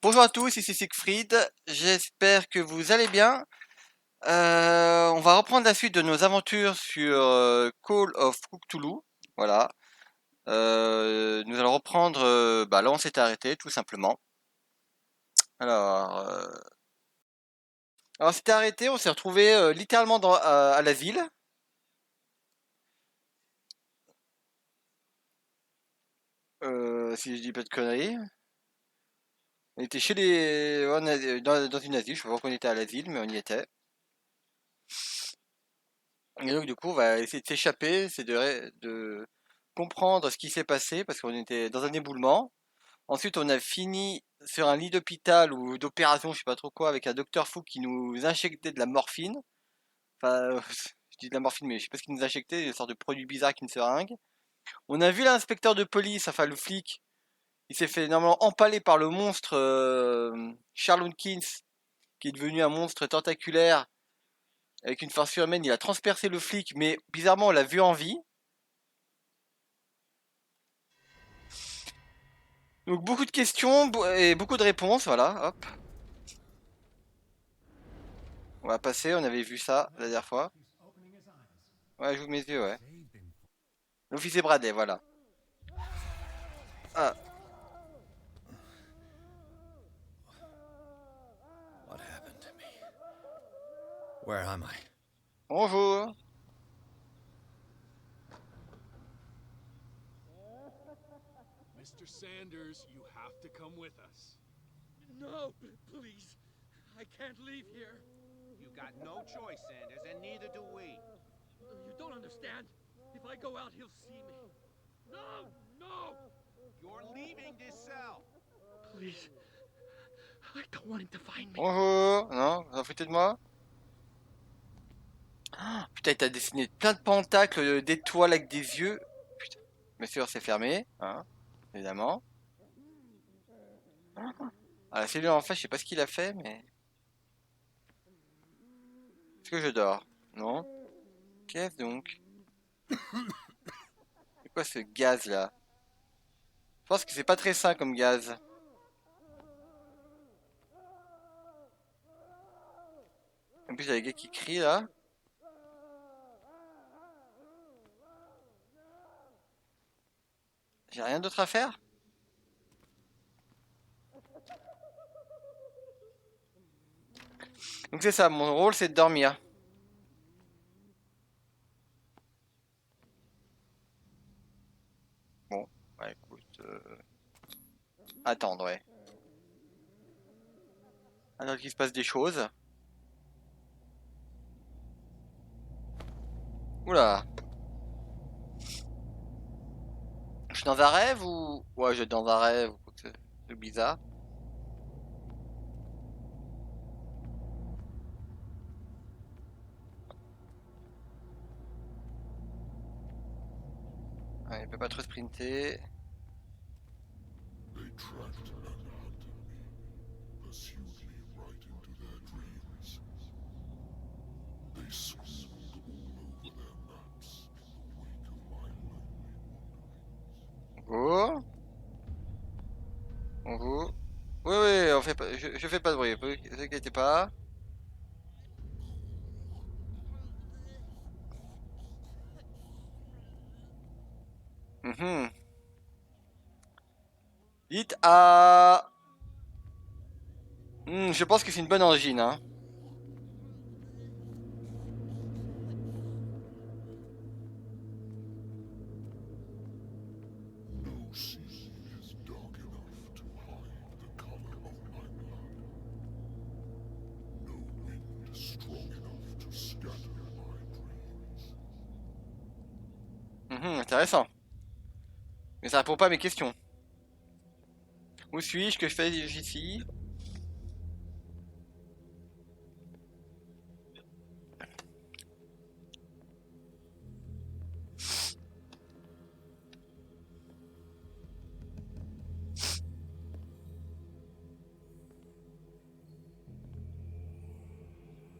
Bonjour à tous, ici Siegfried, j'espère que vous allez bien. On va reprendre la suite de nos aventures sur Call of Cthulhu. Voilà. Nous allons reprendre là où on s'était arrêté, tout simplement. Alors, on s'était arrêté, on s'est retrouvé littéralement à l'asile. Si je dis pas de conneries. On était chez les... dans une asile, je sais pas qu'on était à l'asile, mais on y était. Et donc du coup, on va essayer de s'échapper, c'est de comprendre ce qui s'est passé, parce qu'on était dans un éboulement. Ensuite, on a fini sur un lit d'hôpital ou d'opération, je sais pas trop quoi, avec un docteur fou qui nous injectait de la morphine. Enfin, je dis de la morphine, mais je sais pas ce qu'il nous injectait, une sorte de produit bizarre avec une seringue. On a vu l'inspecteur de police, enfin le flic, il s'est fait normalement empaler par le monstre Charles Hawkins, qui est devenu un monstre tentaculaire avec une force surhumaine. Il a transpercé le flic, mais bizarrement, on l'a vu en vie. Donc beaucoup de questions et beaucoup de réponses, voilà, hop. On va passer, on avait vu ça la dernière fois. Ouais, j'ouvre mes yeux, ouais. L'officier Bradley, voilà. Ah, What happened to me? Where am I? bonjour. Mr. Sanders, you have to come with us. No, please. I can't leave here. You got no choice, Sanders, and neither do we. You don't understand. If I go out, he'll see me. No! No! You're leaving this cell. Please. I don't want him to find me. Bonjour. Non, vous en foutez de moi? Ah, putain, il t'a dessiné plein de pentacles, d'étoiles avec des yeux. Putain. Bien sûr, c'est fermé, hein, évidemment. Ah, la cellule en face, je sais pas ce qu'il a fait, mais... Est-ce que je dors? Non. Qu'est-ce donc? C'est quoi ce gaz là? Je pense que c'est pas très sain comme gaz. En plus, il y a des gars qui crient là. J'ai rien d'autre à faire? Donc c'est ça, mon rôle c'est de dormir. Bon, bah écoute... Attendre, ouais. Attendre qu'il se passe des choses. Oula. Je suis dans un rêve ou... Ouais, je suis dans un rêve ou quoi que c'est bizarre. Ouais, il peut pas trop sprinter. They tracked and hunted me, pursued me right into their dreams. They swooned all over their maps in the wake of my lonely wanderings. Oh. Bonjour. Oui, oui, on fait pas... je fais pas de bruit, ne vous inquiétez pas. Mhm. Dites à... je pense que c'est une bonne angine, hein. No sea is dark enough to hide the color of my blood. No wind strong enough to scatter my dreams. Intéressant. Mais ça répond pas à mes questions. Où suis-je? Que fais-je ici?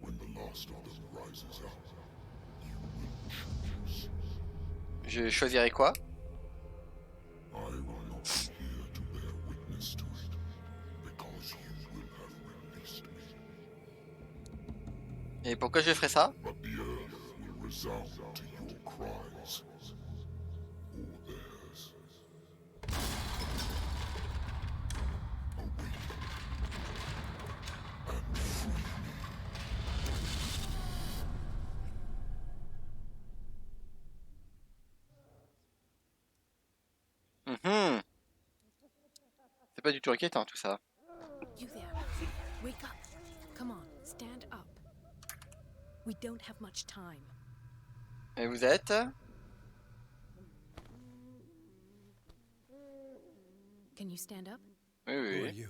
When the last of them rises up, you will choose. Je choisirai quoi? I will not be here to bear witness to it, because Et pourquoi je ferais ça? but the earth will resound to your cries, or theirs. Mhm. C'est pas du tout inquiétant tout ça. You there. Wake up. Come on, stand up. We don't have much time. Et vous êtes? Can you stand up? Oui, Who are oui. you?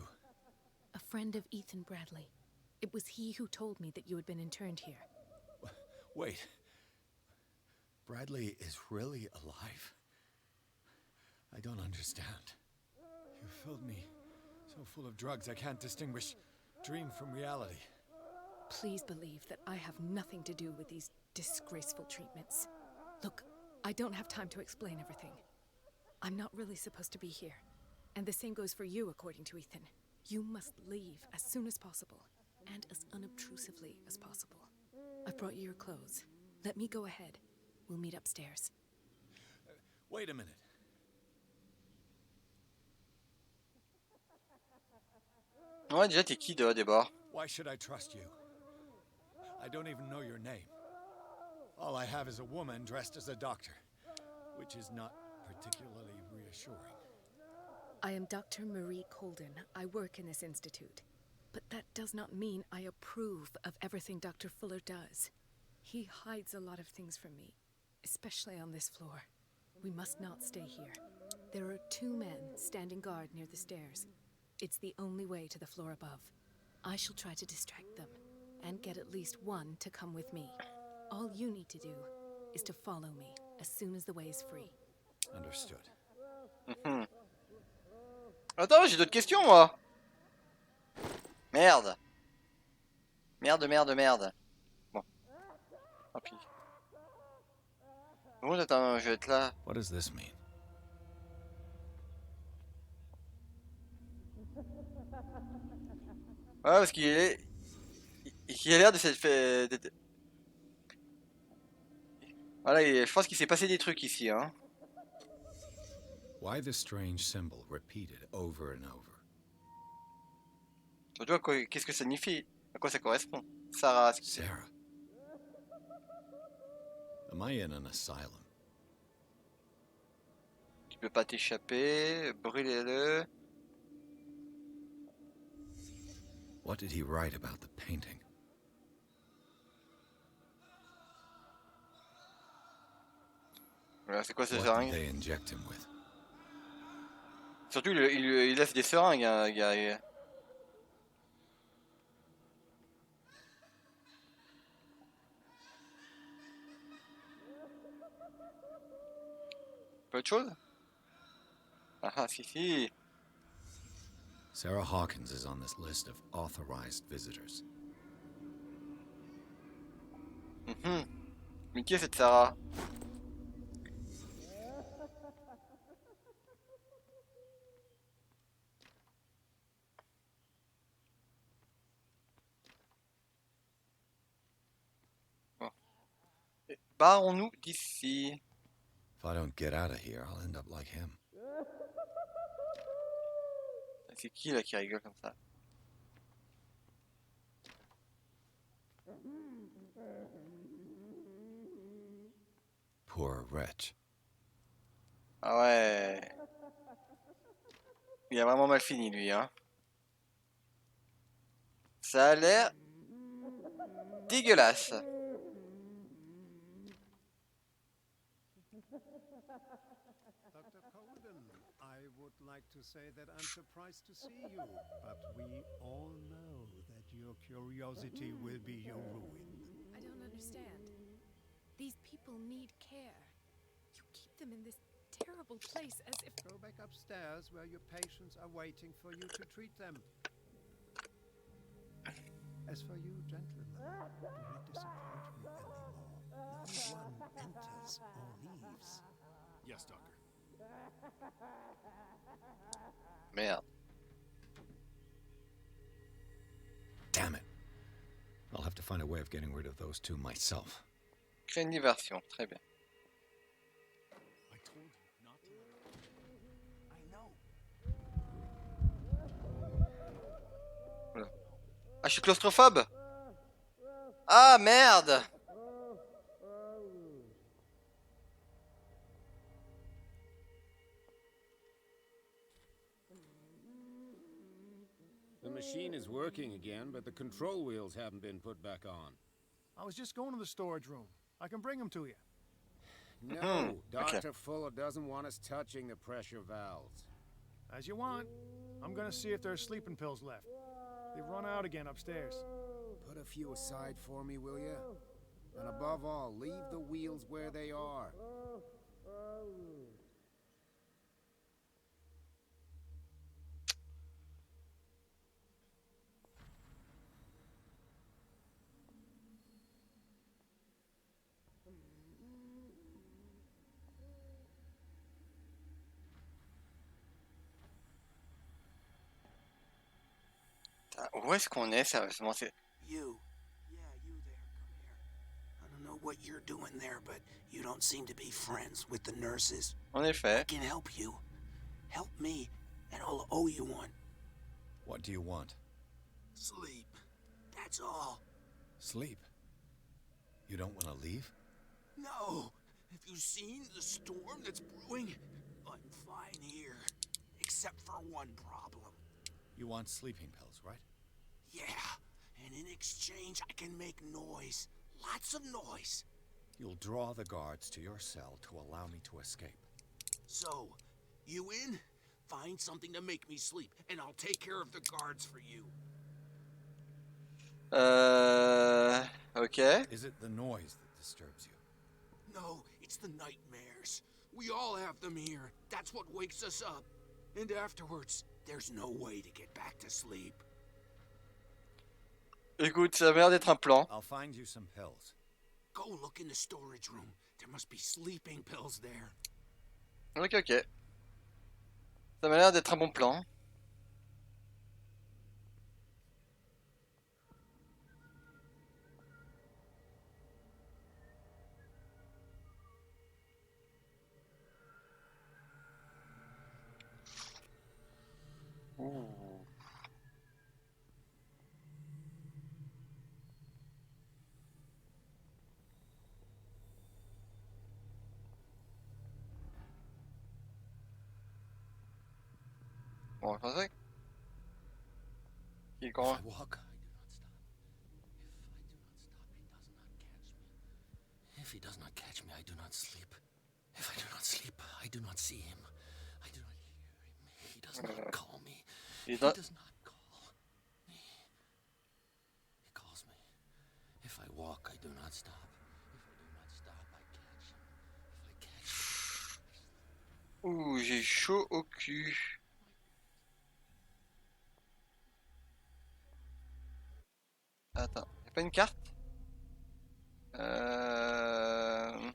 A friend of Ethan Bradley. It was he who told me that you had been interned here. Wait. Bradley is really alive? I don't understand. You filled me so full of drugs I can't distinguish dream from reality. Please believe that I have nothing to do with these disgraceful treatments. Look, I don't have time to explain everything. I'm not really supposed to be here. And the same goes for you, according to Ethan. You must leave as soon as possible, and as unobtrusively as possible. I've brought you your clothes. Let me go ahead. We'll meet upstairs. Wait a minute. Ouais, déjà t'es qui de d'abord? Why should I trust you? I don't even know your name. All I have is a woman dressed as a doctor, which is not particularly reassuring. I am Dr. Marie Colden. I work in this institute. But that does not mean I approve of everything Dr. Fuller does. He hides a lot of things from me, especially on this floor. We must not stay here. There are 2 men standing guard near the stairs. It's the only way to the floor above. I shall try to distract them, and get at least one to come with me. All you need to do is to follow me as soon as the way is free. Understood. Mhm. Attends, j'ai d'autres questions moi. Merde. Merde, merde, merde. Bon, tant pis. Bon, attends, je vais être là. What does this mean? Ouais, parce qu'il a l'air de s'être fait. Voilà, je pense qu'il s'est passé des trucs ici, hein. Why the strange symbol repeated over and over? Surtout, qu'est-ce que ça signifie? À quoi ça correspond? Sarah, Sarah. Am I in an asylum? tu peux pas t'échapper, brûlez-le. What did he write about the painting? Voilà, c'est quoi ce What did seringue? they inject him with? Surtout, il laisse des seringues, hein, Pas autre chose? Ah, ah, si, si. Sarah Hawkins is on this list of authorized visitors. Mhm. Mais qui est cette Sarah? Bon. Barrons-nous d'ici. If I don't get out of here, I'll end up like him. C'est qui là qui rigole comme ça? Poor wretch. Ah ouais. Il a vraiment mal fini lui, hein. Ça a l'air dégueulasse. Dr. Colden, I would like to say that I'm surprised to see you, but we all know that your curiosity will be your ruin. I don't understand. These people need care. You keep them in this terrible place as if... Go back upstairs where your patients are waiting for you to treat them. As for you, gentlemen, do not disappoint me anymore. No one enters or leaves. Yes, Doctor. Merde. Damn it. I'll have to find a way of getting rid of those two myself. Créer une diversion, très bien. I told you not to let her. I know. Voilà. Ah, je suis claustrophobe. Ah, merde. The machine is working again, but the control wheels haven't been put back on. I was just going to the storage room. I can bring them to you. No, okay. Dr. Fuller doesn't want us touching the pressure valves. As you want. I'm gonna see if there's sleeping pills left. They've run out again upstairs. Put a few aside for me, will you? And above all, leave the wheels where they are. Où est-ce qu'on est, sérieusement? You. Yeah, you there. Come here. I don't know what you're doing there, but you don't seem to be friends with the nurses. En I effet. can help you. Help me, and I'll owe you one. What do you want? Sleep. That's all. Sleep? You don't want to leave? No. Have you seen the storm that's brewing? I'm fine here. Except for one problem. You want sleeping pills, right? Yeah. And in exchange, I can make noise. Lots of noise. You'll draw the guards to your cell to allow me to escape. So, you in? Find something to make me sleep, and I'll take care of the guards for you. Ok. Is it the noise that disturbs you? No, it's the nightmares. We all have them here. That's what wakes us up. And afterwards, there's no way to get back to sleep. Écoute, ça a l'air d'être un plan. I'll find you some pills. Go look in the storage room. There must be sleeping pills there. Ok, ok. Ça m'a l'air d'être un bon plan. Ouh. Bon, je pensais qu'il est If quand I walk, If he does not catch me, I do not sleep. If I do not sleep, I do not see him. I do not hear him. He does not call me. il He est dans... does not call me. He calls me. If I walk, I do not stop. If I do not stop, I catch him. If I catch him, Ouh, j'ai chaud au cul. Attends, y'a pas une carte? Euh...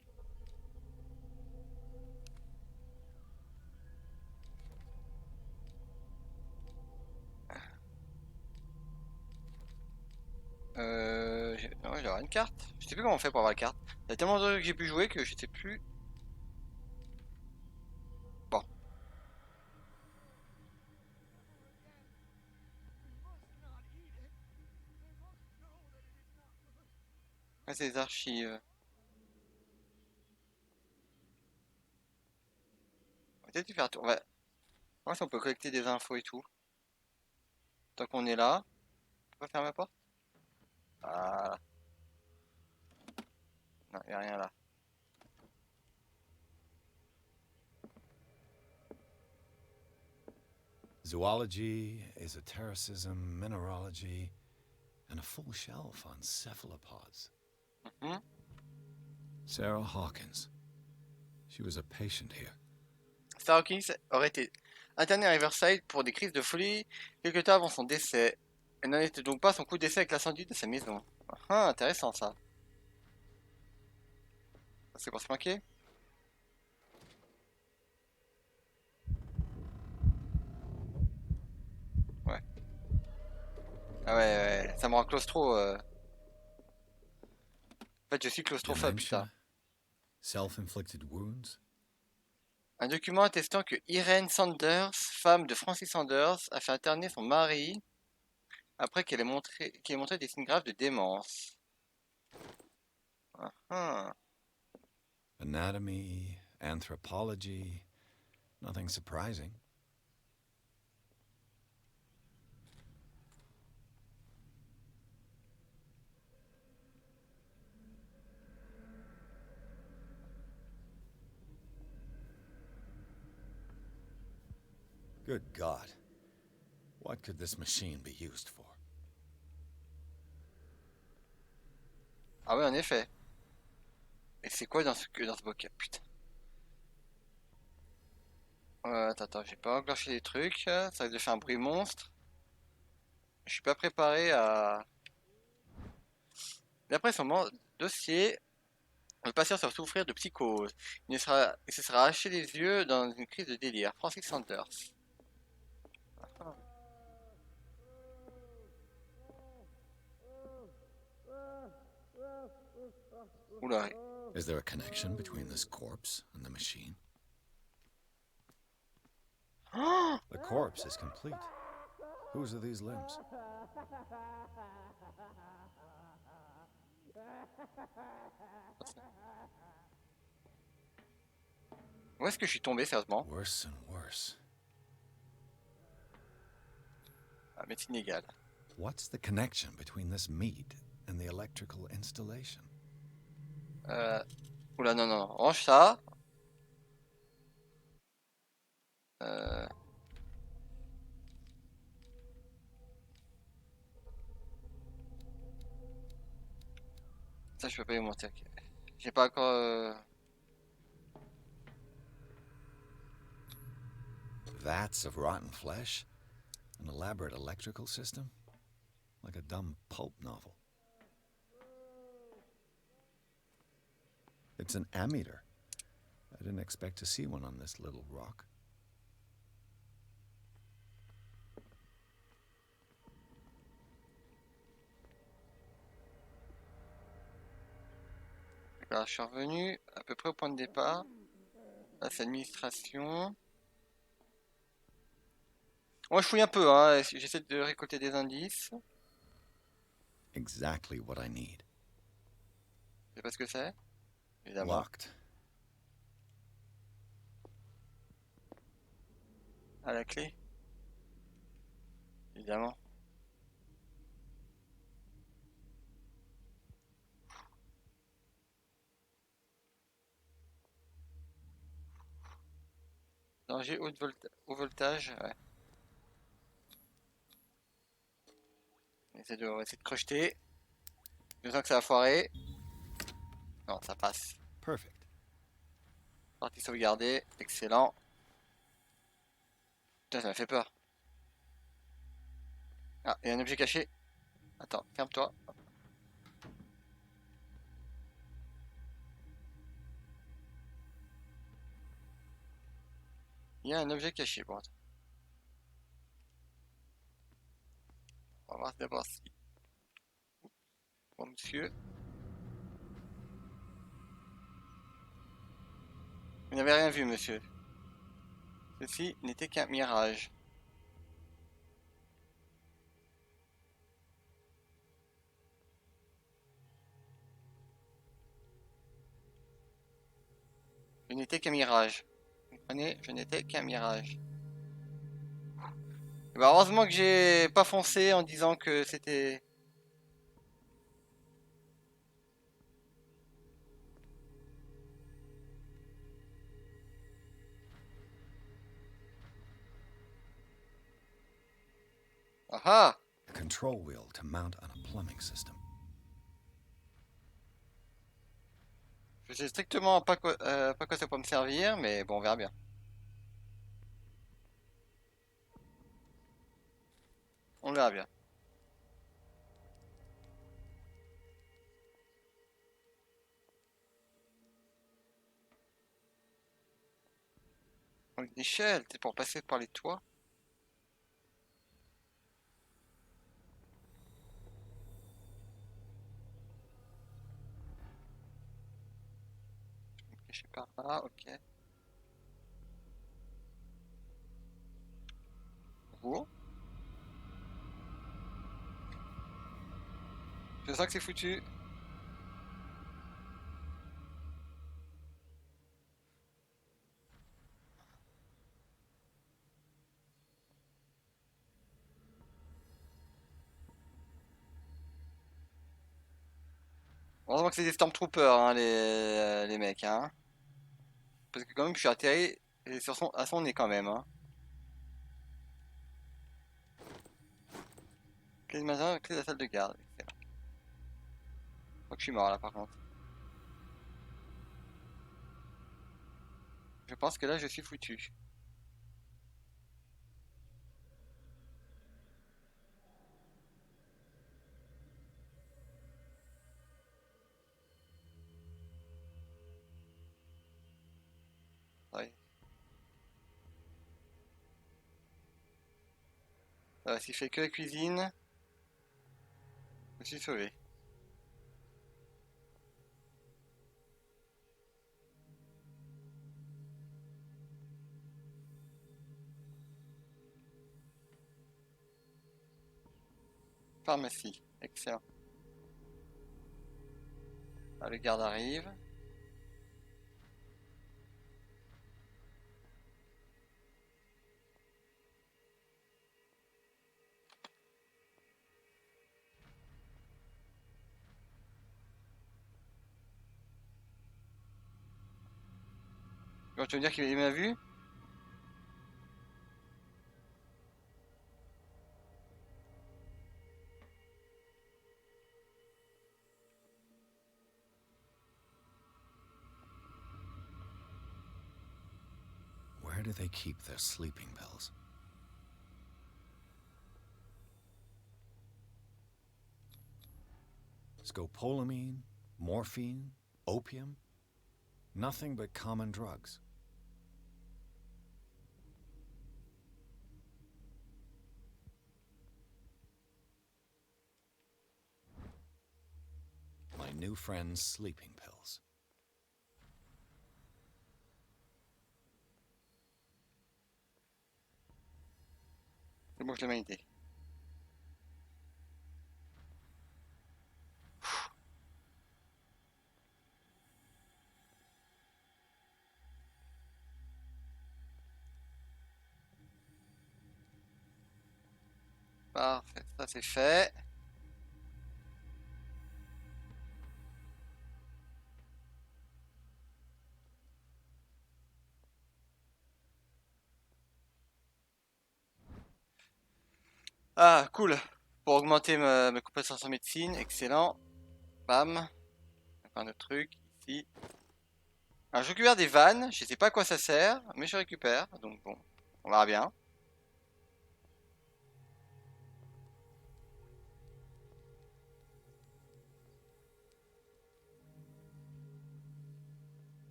Non, j'aurais une carte. Je sais plus comment on fait pour avoir la carte. Il y a tellement de trucs que j'ai pu jouer que je sais plus. Bon. Ah, c'est les archives. On va peut-être y faire un tour. On va voir si on peut collecter des infos et tout. Tant qu'on est là. On peut pas fermer la porte? Ah. Non, y a rien là. zoology, esotericism, mineralogy, and a full shelf on cephalopods. Mhm. Sarah Hawkins. She was a patient here. Star Hawkins aurait été internée à Riverside pour des crises de folie quelque temps avant son décès. Elle n'en était donc pas à son coup d'essai avec l'incendie de sa maison. Ah, intéressant ça. C'est pour se manquer. Ouais. Ah ouais, ouais, ça me rend claustro. En fait, je suis claustrophobe, putain. Dementia? Self-inflicted wounds? Un document attestant que Irene Sanders, femme de Francis Sanders, a fait interner son mari après qu'il ait montré des signes graves de démence. Ah, ah. Anatomy, anthropology, nothing surprising. Good God. What could this machine be used for? Ah ouais, en effet. Et c'est quoi dans ce bocal? Putain. Attends, j'ai pas enclenché les trucs. Ça risque de faire un bruit monstre. Je suis pas préparé à... D'après son dossier, le patient sera souffrir de psychose. Il se sera haché les yeux dans une crise de délire. Francis Sanders. Oula. Is there a connection between this corpse and the machine? The corpse is complete. Whose are these limbs? Où est-ce que je suis tombé, sérieusement? Worse and worse. Ah, médecine égale. What's the connection between this meat and the electrical installation? Oula, non, non, range ça. Ça, je peux pas y monter. Ok. J'ai pas encore... Vats of rotten flesh? An elaborate electrical system? Like a dumb pulp novel. It's an ammeter. I didn't expect to see one on this little rock. Là, je suis revenu à peu près au point de départ. Là, c'est administration. Moi, je fouille un peu, hein. J'essaie de récolter des indices. Exactly what I need. Je sais pas ce que c'est. Évidemment. Locked. À la clé. Évidemment. Danger haut voltage, ouais. On va essayer de crocheter. Je sens que ça va foirer. Non, ça passe. Perfect. Partie sauvegardée, excellent. Putain, ça m'a fait peur. Ah, il y a un objet caché. Attends, ferme-toi. Il y a un objet caché, bon. Attends. On va voir d'abord si... Bon, monsieur. Vous n'avez rien vu, monsieur. Ceci n'était qu'un mirage. Je n'étais qu'un mirage. Vous comprenez? Je n'étais qu'un mirage. Et bah heureusement que j'ai pas foncé en disant que c'était... Ah ah! A control wheel to mount on a plumbing system. Je sais strictement pas quoi ça peut me servir, mais bon, on verra bien. On verra bien. Une échelle, c'est pour passer par les toits. caché par là, ok. Bonjour. Je sens que c'est foutu. Heureusement que c'est des Stormtroopers, hein, les mecs, hein. Parce que quand même, je suis atterri à son nez quand même, hein. Clé de magasin, clé de la salle de garde. Excellent. Je crois que je suis mort là par contre. Je pense que là, je suis foutu. Ouais. Ça va, s'il fait que la cuisine, je suis sauvé. Pharmacie, excellent. Ah, le garde arrive. Tu veux dire qu'il m'a vu? Where do they keep their sleeping pills? Scopolamine, morphine, opium? Nothing but common drugs. My new friend's sleeping pills. C'est bon, je l'ai manité. Parfait, ça c'est fait. Ah, cool. Pour augmenter mes compétences en médecine, excellent. Bam. Encore un autre truc, ici. Alors, je récupère des vannes, je sais pas à quoi ça sert, mais je récupère, donc bon, on verra bien.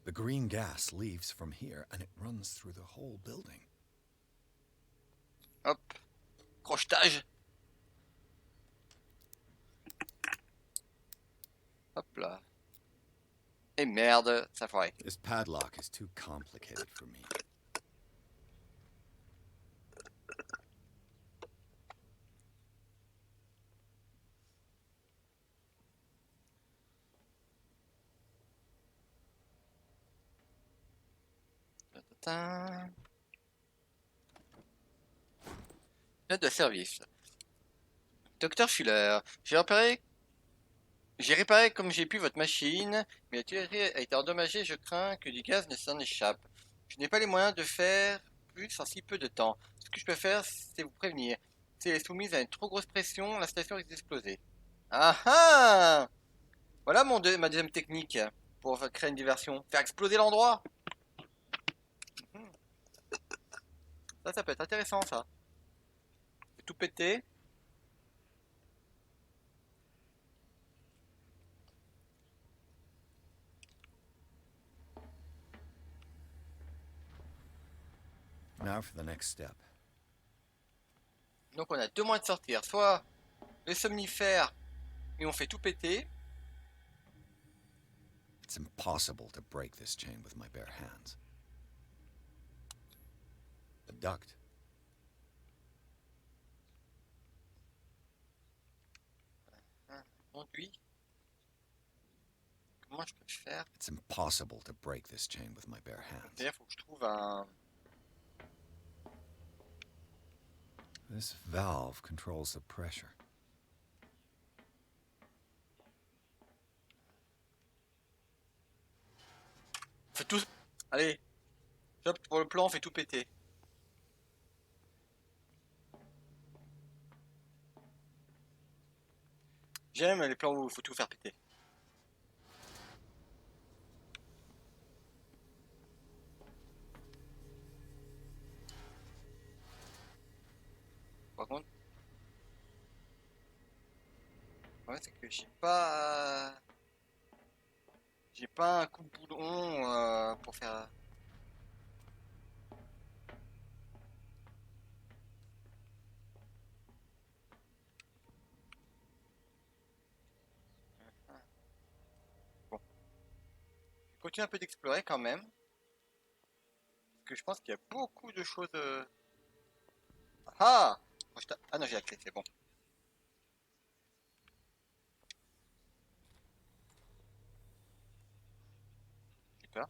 The green gas leaves from here and it runs through the whole building. Hop. Crochetage. Hop là. Et merde, ça ferait. This padlock is too complicated for me. Note de service. Docteur Fuller, j'ai réparé comme j'ai pu votre machine, mais la tuyauterie a été endommagée, je crains que du gaz ne s'en échappe. Je n'ai pas les moyens de faire plus en si peu de temps. Ce que je peux faire, c'est vous prévenir. Si elle est soumise à une trop grosse pression, la station risque d'exploser. Ah ah! Voilà ma deuxième technique pour créer une diversion. Faire exploser l'endroit. Ça peut être intéressant, ça. Tout péter. Now for the next step. Donc on a deux moyens de sortir. Soit le somnifère et on fait tout péter. It's impossible to break this chain with my bare hands. A duct. Conduit. Comment je peux faire? It's impossible to break this chain with my bare hands. Il faut que je trouve un... This valve controls the pressure. Fait tout... Allez, j'opte pour le plan, on fait tout péter. J'aime les plans où il faut tout faire péter. Par contre, ouais, c'est que j'ai pas un coup de boulon pour faire. Bon, je continue un peu d'explorer quand même, parce que je pense qu'il y a beaucoup de choses. Ah! Ah non, j'ai la clé, c'est bon. J'ai peur.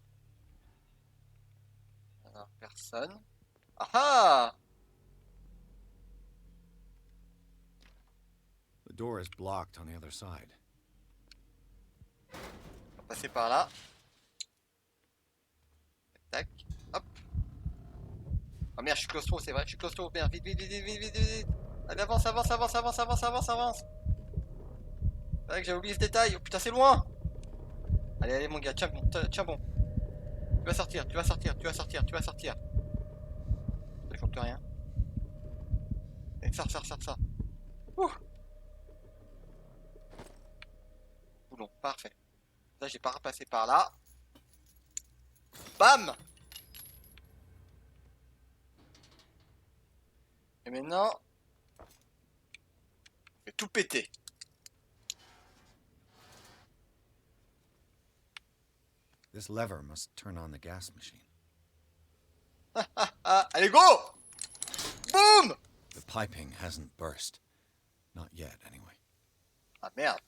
Alors, personne. Ah ah! The door is blocked on the other side. On va passer par là. Tac, hop. Oh merde, je suis claustro, c'est vrai, je suis claustro. Merde, vite, vite, vite, vite, vite, vite, vite. Allez, avance, avance, avance, avance, avance, avance, avance. C'est vrai que j'ai oublié ce détail. Oh putain, c'est loin. Allez, allez, mon gars, tiens bon, tiens bon. Tu vas sortir, tu vas sortir, tu vas sortir, tu vas sortir. Je compte rien. Allez, sors, sors, sors, sors. Ouh. Boulon, parfait. Là, j'ai pas repassé par là. Bam! Et maintenant, je vais tout péter. This lever must turn on the gas machine. Ah, allez, go! Boum! The piping hasn't burst. Not yet, anyway. Ah merde.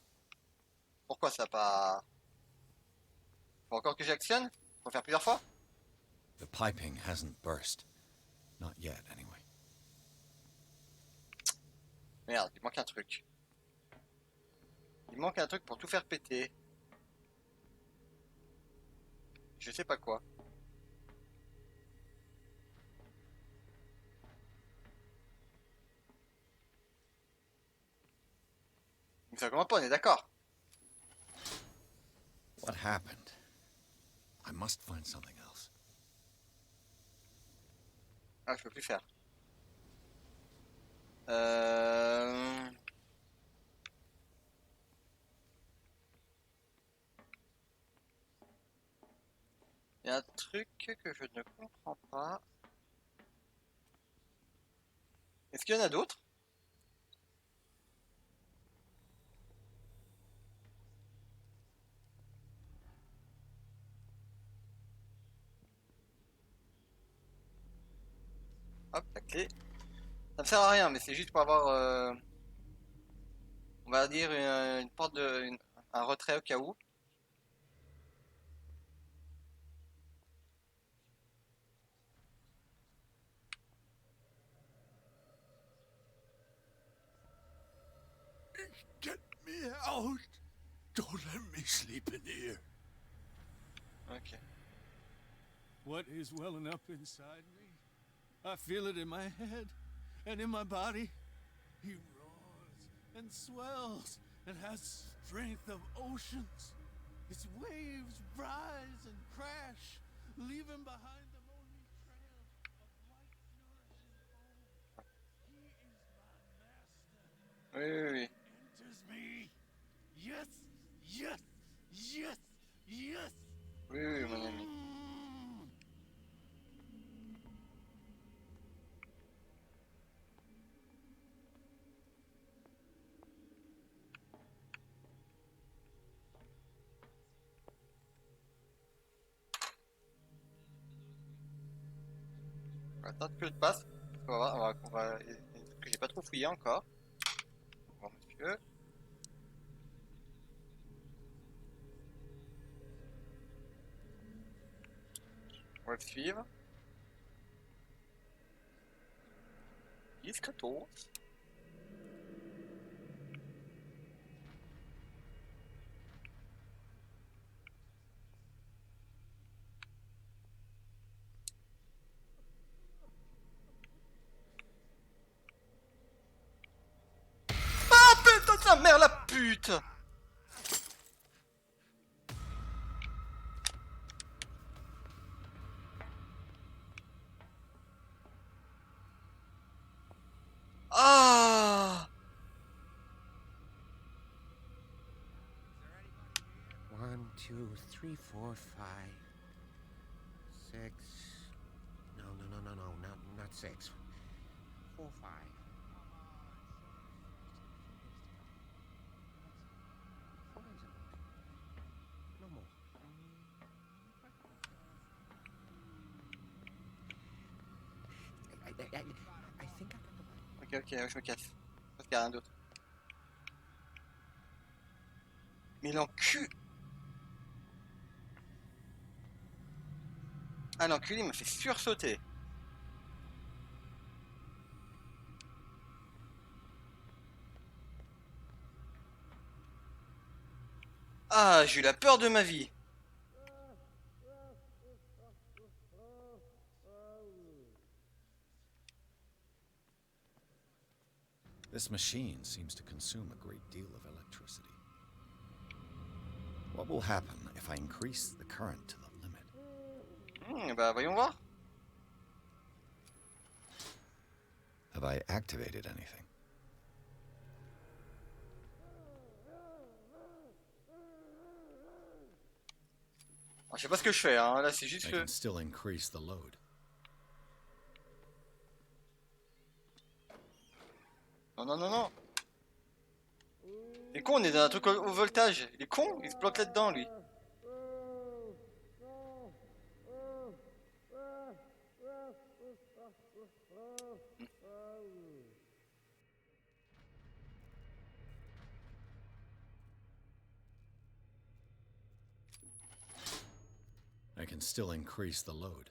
Pourquoi ça a pas... Faut encore que j'actionne? Faut faire plusieurs fois? The piping hasn't burst. Not yet, anyway. Merde, il manque un truc. Il manque un truc pour tout faire péter. Je sais pas quoi. Mais ça commence pas, on est d'accord. What happened? I must find something else. Ah, je peux plus faire. Il y a un truc que je ne comprends pas. Est-ce qu'il y en a d'autres? Hop, la clé. Ça me sert à rien, mais c'est juste pour avoir, on va dire, une porte un retrait au cas où. Get me out! Don't let me sleep in here. Ok. What is welling up inside me? I feel it in my head and in my body. He roars and swells and has strength of oceans. Its waves rise and crash, leaving behind them only trail of white nourishing foam. He is my master. Oui, oui, oui. Enters me. Yes, yes, yes, yes. Oui, oui, mon ami. va attendre que je passe. On va voir, que j'ai pas trop fouillé encore. Bon, monsieur. On va le suivre. 10, 14. Ah putain de sa mère la pute! Ah! 1, 2, 3, 4, 5, 6. No, not 6. 4, 5. What is it? No more. I think I got the... Ok, je me casse. Parce qu'il y a rien d'autre. Mais l'enculé. Ah, l'enculé il m'a fait sursauter. Ah, j'ai eu la peur de ma vie. This machine seems to consume a great deal of electricity. What will happen if I increase the current to the limit? Bah, voyons voir. Have I activated anything? Alors, je sais pas ce que je fais, hein. Là, c'est juste I que. can still increase the load. Non. Il est con, on est dans un truc au voltage. Il est con, il se bloque là-dedans, lui. I can still increase the load.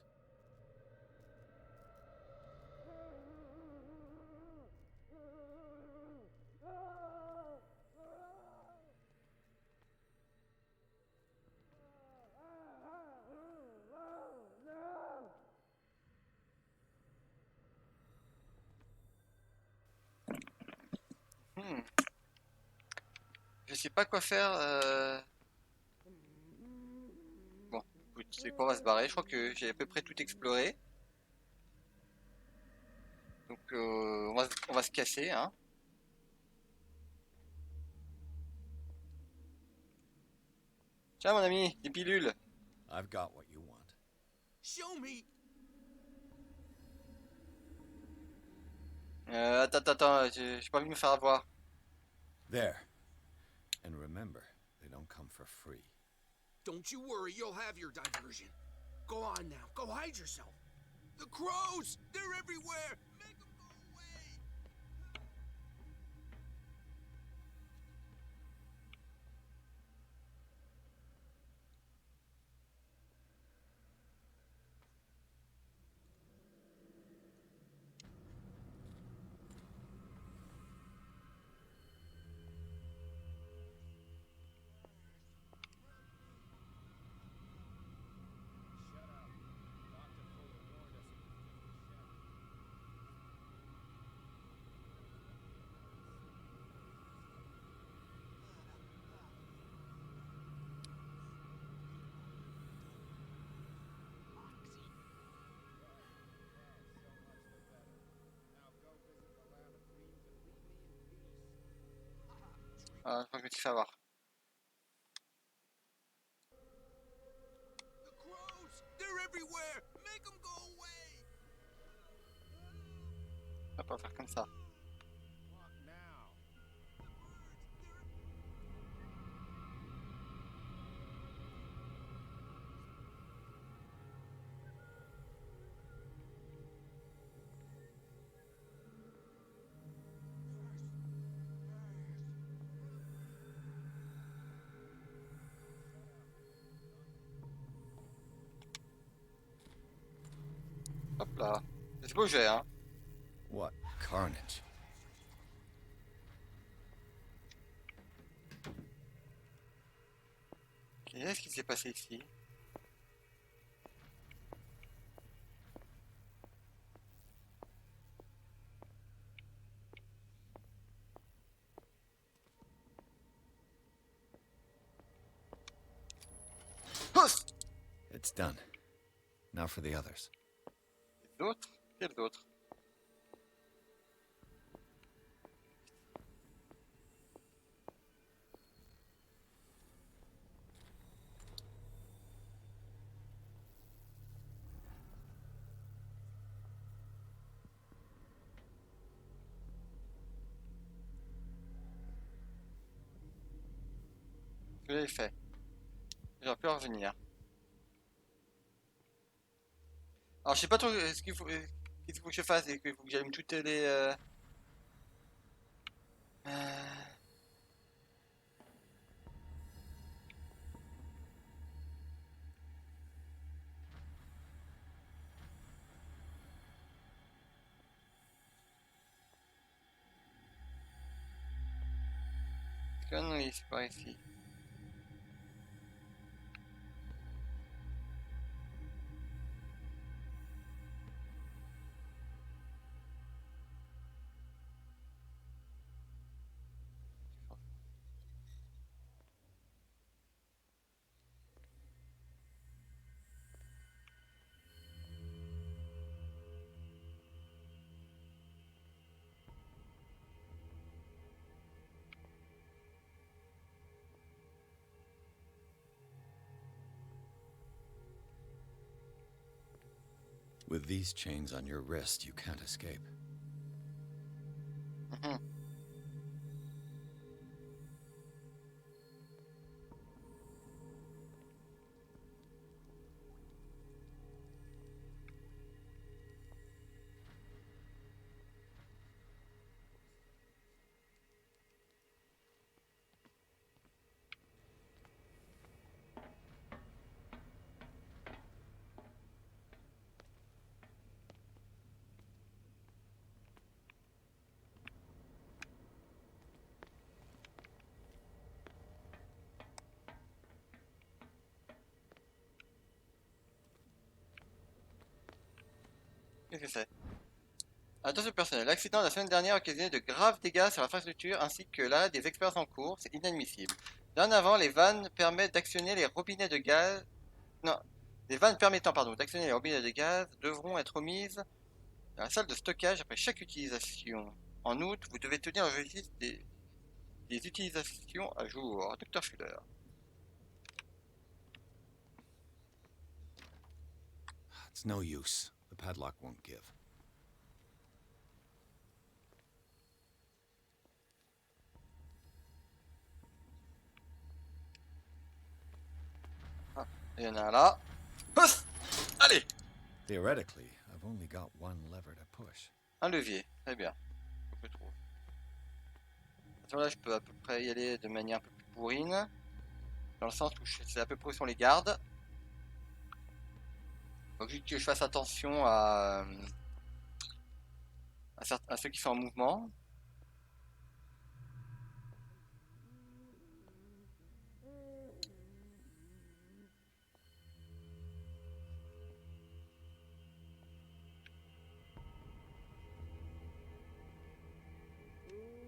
Je sais pas quoi faire. Bon, écoute, c'est quoi, on va se barrer. Je crois que j'ai à peu près tout exploré. Donc, on va se casser, hein. Tiens, mon ami, des pilules. I've got what you want. Show me. Attends, j'ai pas envie de me faire avoir. There. And remember, they don't come for free. Don't you worry, you'll have your diversion. Go on now, go hide yourself. The crows! They're everywhere! Make them go away! Ah, je crois que je me suis fait avoir. The crows! They're everywhere! Make them go away! On va pas faire comme ça. What now? Hop là. C'est beau jet, hein. What carnage? Qu'est-ce qui s'est passé ici? Pousse! It's done. Now for the others. Les autres? Quels autres? Je l'ai fait. J'aurais pu en revenir. Alors je sais pas trop ce qu'il faut, qu'est-ce qu'il faut que je fasse. Il faut que j'allume toutes les... euh, conneries, c'est par ici. With these chains on your wrist, you can't escape. Mhm. Qu'est-ce que c'est? Attention personnel, l'accident de la semaine dernière a occasionné de graves dégâts sur l'infrastructure ainsi que là des expériences en cours, c'est inadmissible. Dorénavant, les vannes permettent d'actionner les robinets de gaz. Non, les vannes permettant pardon, d'actionner les robinets de gaz devront être remises dans la salle de stockage après chaque utilisation. En outre, vous devez tenir le registre des utilisations à jour. Docteur Fuller. It's no use. The padlock won't give. Ah, il y en a un là. Pousse! Allez! Theoretically, I've only got one lever to push. Un levier, très bien. Faut que je trouve. Attention, là, je peux à peu près y aller de manière un peu plus bourrine. Dans le sens où je sais à peu près où sont les gardes. Faut juste que je fasse attention à ceux qui sont en mouvement.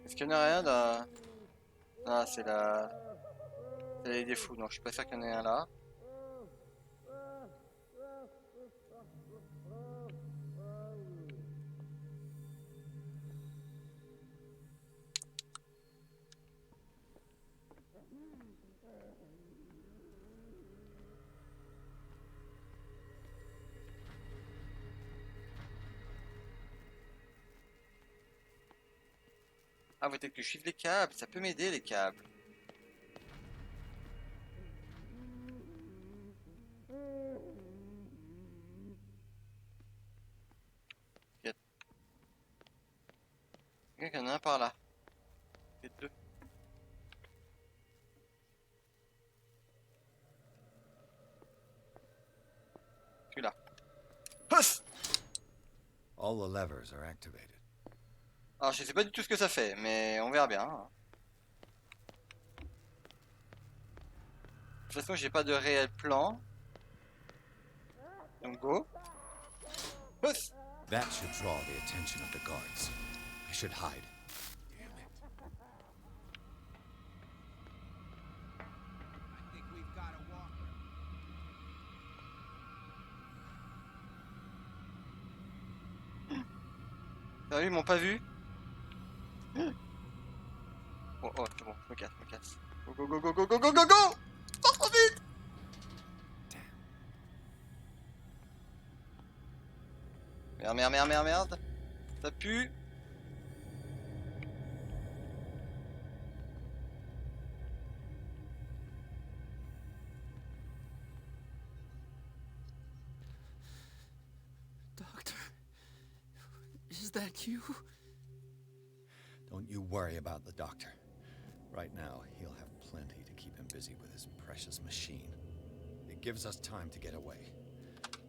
Est-ce qu'il y en a rien dans... Ah, c'est la... C'est les défauts, donc je suis pas sûr qu'il y en ait un là. Ah, peut-être que je suive les câbles, ça peut m'aider les câbles. Il y en a un par là. Et deux. Celui-là. Pousse! All the levers are activated. Alors je sais pas du tout ce que ça fait, mais on verra bien. De toute façon, j'ai pas de réel plan. Donc go. Pousse. That should draw the attention of the guards. I should hide. Damn it. I think we've got a walker. Sérieux, ils m'ont pas vu? Oh, oh, c'est bon, je me casse, je me casse. Go, go, go, go, go, go, go, go, go! Oh, trop vite! Merde, merde, merde, merde, merde. Ça pue. Doctor, is that you? Don't you worry about the doctor. Right now, he'll have plenty to keep him busy with his precious machine. It gives us time to get away.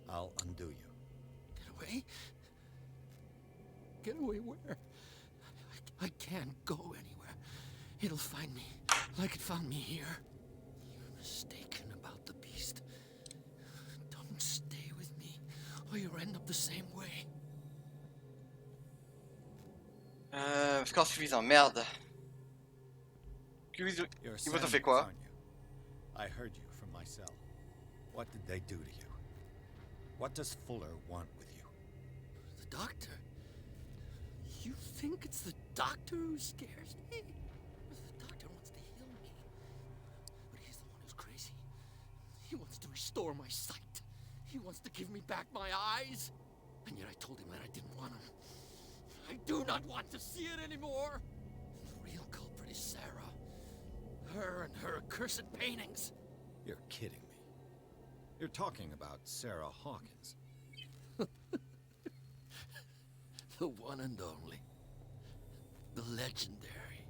I'll undo you. Get away? Get away where? I can't go anywhere. It'll find me, like it found me here. You're mistaken about the beast. Don't stay with me, or you'll end up the same way. Score suffisant, merde. You're Ils vous ont fait Sanders, quoi? aren't you? I heard you from my cell. What did they do to you? What does Fuller want with you? The doctor? You think it's the doctor who scares me? The doctor wants to heal me. But he's the one who's crazy. He wants to restore my sight. He wants to give me back my eyes. And yet I told him that I didn't want him. I do not want to see it anymore. The real culprit is Sarah. Her and her accursed paintings. You're kidding me. You're talking about Sarah Hawkins. The one and only. The legendary.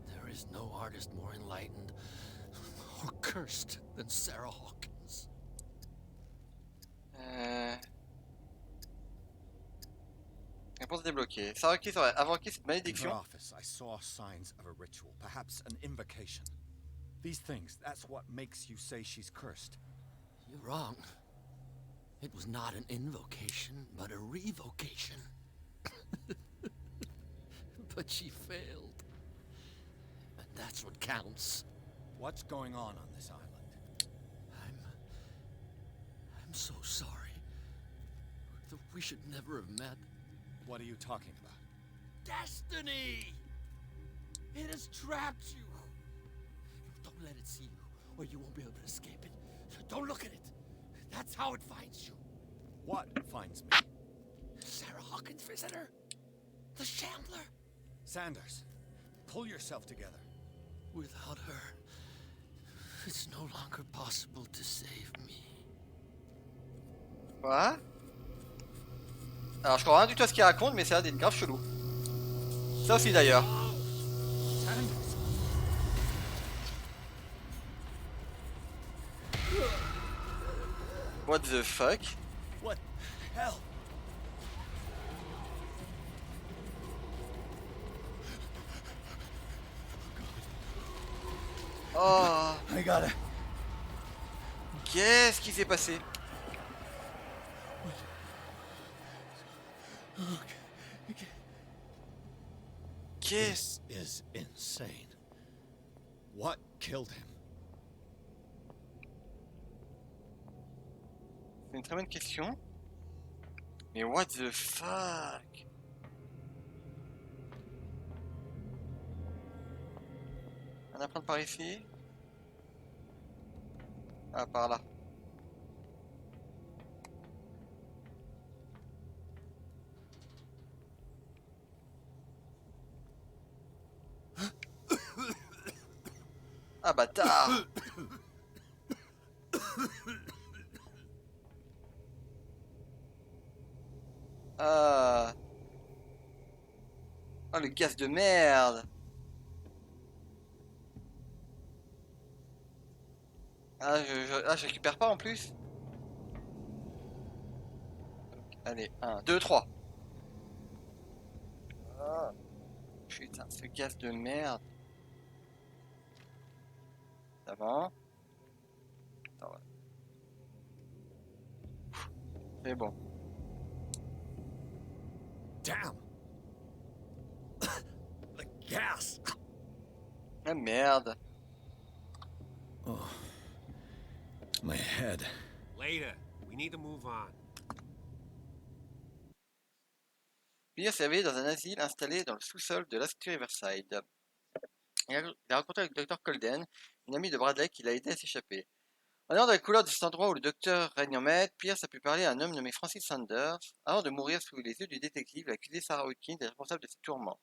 There is no artist more enlightened or cursed than Sarah Hawkins. Réponse débloquée. Ça requis aurait invoqué cette In her malédiction. office, I saw signs of a ritual, perhaps an invocation. These things, that's what makes you say she's cursed. You're wrong. It was not an invocation, but a revocation. But she failed. And that's what counts. What's going on this island? I'm so sorry. We should never have met. What are you talking about? Destiny! It has trapped you. Don't let it see you, or you won't be able to escape it. Don't look at it. That's how it finds you. What finds me? Sarah Hawkins' visitor. The Shambler. Sanders, pull yourself together. Without her, it's no longer possible to save me. Quoi? Alors je crois rien du tout à ce qu'il raconte, mais ça a l'air d'être grave chelou. Ça aussi d'ailleurs. Sanders! What the fuck? What the hell? Oh, I gotta... qu'est-ce qui s'est passé? Qu'est-ce? This is insane. What killed him? C'est une très bonne question. Mais what the fuck? On apprend par ici? Ah, par là. Ah, bâtard! Ah. Oh, le gaz de merde! Ah, je récupère pas en plus? Allez, 1, 2, 3. Ah, putain, ce gaz de merde. Ça va? Ça va. C'est bon. Damn! The gas! Ah merde. Oh. My head. Later. We need to move on. Pierce avait dans un asile installé dans le sous-sol de l'Astor Riverside. Il a rencontré le docteur Colden, une amie de Bradley qui l'a aidé à s'échapper. En dehors de la couleur de cet endroit où le docteur règne en maître, Pierce a pu parler à un homme nommé Francis Sanders, avant de mourir sous les yeux du détective et accuser Sarah Hawkins d'être responsable de ses tourments.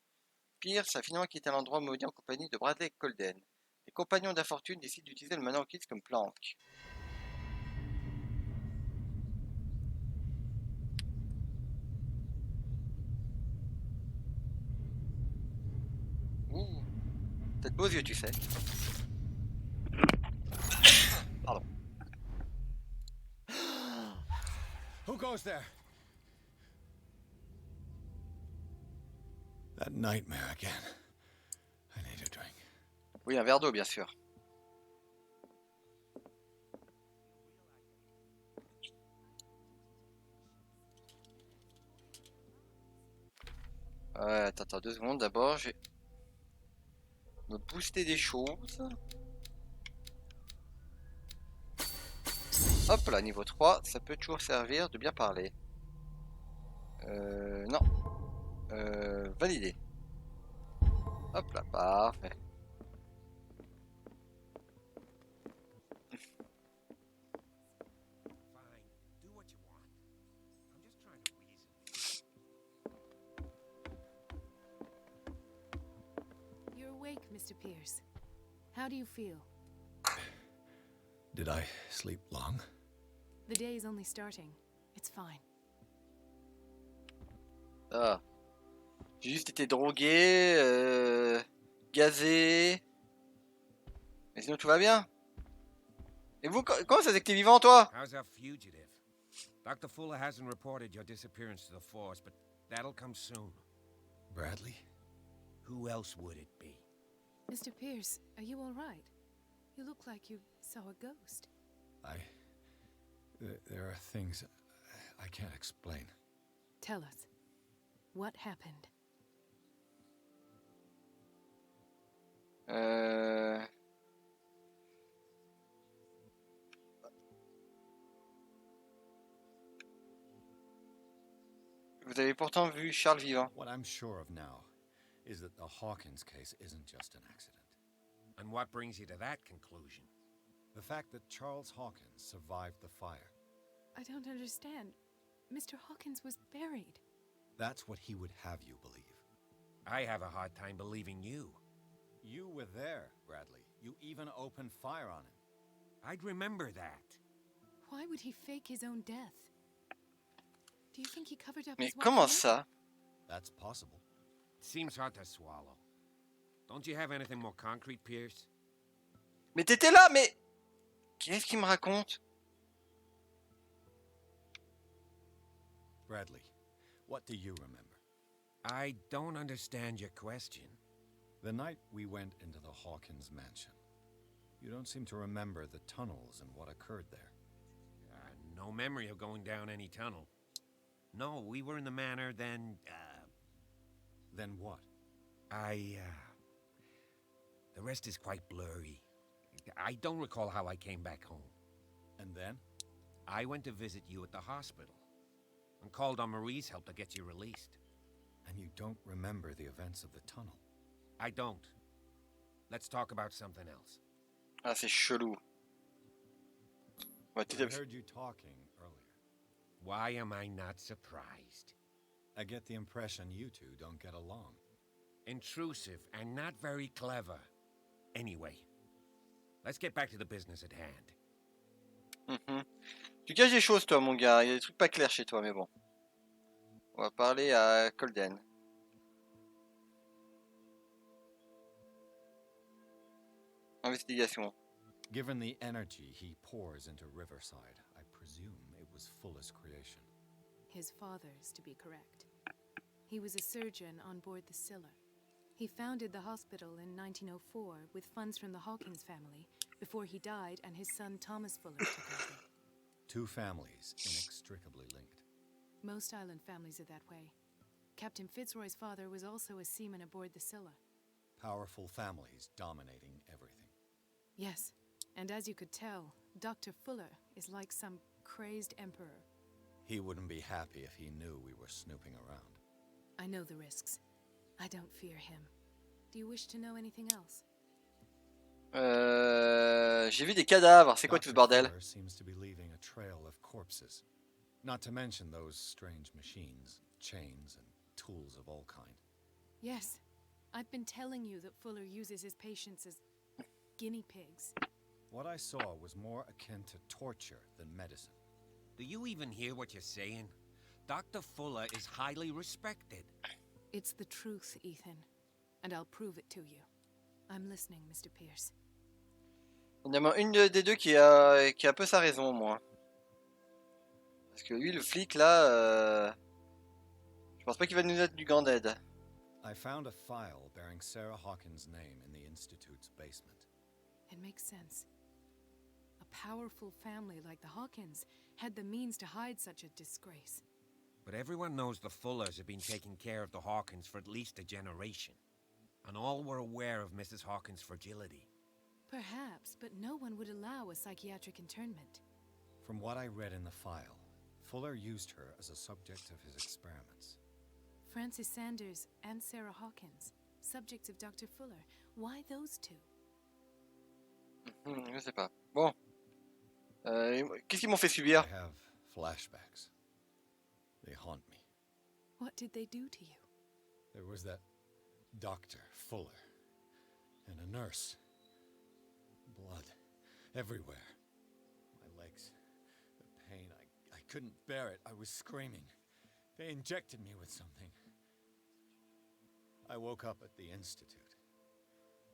Pierce a finalement quitté l'endroit maudit en compagnie de Bradley et Colden. Les compagnons d'infortune décident d'utiliser le manoir Hawkins comme planque. Ouh, t'as de beaux yeux, tu sais. Pardon. Who goes there? That nightmare again. I need a drink. Oui, un verre d'eau, bien sûr. Attends 2 secondes. D'abord, je vais me booster des choses. Hop là, niveau 3, ça peut toujours servir de bien parler. Non. Validé. Hop là, parfait. Fine. Do what you want. I'm just trying to reason. You're awake, Mr. Pierce. How do you feel? Did I sleep long? The day is only starting. It's fine. Ah. J'ai juste été drogué, gazé. Mais sinon tout va bien. Et vous, comment ça c'est que t'es vivant, toi? How's our fugitive? Dr. Fuller hasn't reported your disappearance to the force, but that'll come soon. Bradley? Who else would it be? Mr. Pierce, are you all right? You look like you saw a ghost. There are things I can't explain. Tell us. What happened? Vous avez pourtant vu Charles vivant. What I'm sure of now is that the Hawkins case isn't just an accident. And what brings you to that conclusion? The fact that Charles Hawkins survived the fire. I don't understand. Mr. Hawkins was buried. That's what he would have you believe. I have a hard time believing you. You were there, Bradley. You even opened fire on him. I'd remember that. Why would he fake his own death? Do you think he covered up Mais his wife's comment death? ça? That's possible. Seems hard to swallow. Don't you have anything more concrete, Pierce? Mais t'étais là, mais... Qu'est-ce qu'il me raconte? Bradley, what do you remember? I don't understand your question. The night we went into the Hawkins mansion. You don't seem to remember the tunnels and what occurred there. No memory of going down any tunnel. No, we were in the manor, then, Then what? The rest is quite blurry. I don't recall how I came back home. And then? I went to visit you at the hospital and called on Marie's help to get you released. And you don't remember the events of the tunnel? I don't. Let's talk about something else. Ah, c'est chelou. Ouais, I heard you talking earlier. Why am I not surprised? I get the impression you two don't get along. Intrusive and not very clever. Anyway, let's get back to the business at hand. Tu caches des choses, toi, mon gars. Il y a des trucs pas clairs chez toi, mais bon. On va parler à Colden. Investigation. Given the energy he pours into Riverside, I presume it was Fuller's creation. His father's, to be correct. He was a surgeon on board the Scylla. He founded the hospital in 1904 with funds from the Hawkins family before he died and his son Thomas Fuller took over. Two families inextricably linked. Most island families are that way. Captain Fitzroy's father was also a seaman aboard the Scylla. Powerful families dominating everything. Yes, and as you could tell, Dr. Fuller is like some crazed emperor. He wouldn't be happy if he knew we were snooping around. I know the risks. I don't fear him. Do you wish to know anything else? J'ai vu des cadavres. C'est quoi tout ce Dr. bordel? Fuller seems to be leaving a trail of corpses. Not to mention those strange machines, chains, and tools of all kind. Yes. I've been telling you that Fuller uses his patients as guinea pigs. What I saw was more akin to torture than medicine. Do you even hear what you're saying? Dr. Fuller is highly respected. It's the truth, Ethan. And I'll prove it to you. I'm listening, Mr. Pierce. Il y en a une des deux qui a un peu sa raison, au moins. Parce que lui, le flic, là, je pense pas qu'il va nous être du grand aide. I found a file bearing Sarah Hawkins' name in the Institute's basement. It makes sense. A powerful family like the Hawkins had the means to hide such a disgrace. But everyone knows the Fullers have been taking care of the Hawkins for at least a generation. And all were aware of Mrs. Hawkins' fragility. Perhaps, but no one would allow a psychiatric internment. From what I read in the file, Fuller used her as a subject of his experiments. Francis Sanders and Sarah Hawkins, subjects of Dr. Fuller. Why those two? Je sais pas. Bon. Qu'est-ce qu'ils m'ont fait subir? I have flashbacks. They haunt me. What did they do to you? There was that Dr. Fuller and a nurse. Blood everywhere. My legs, the pain, I couldn't bear it. I was screaming. They injected me with something. I woke up at the Institute.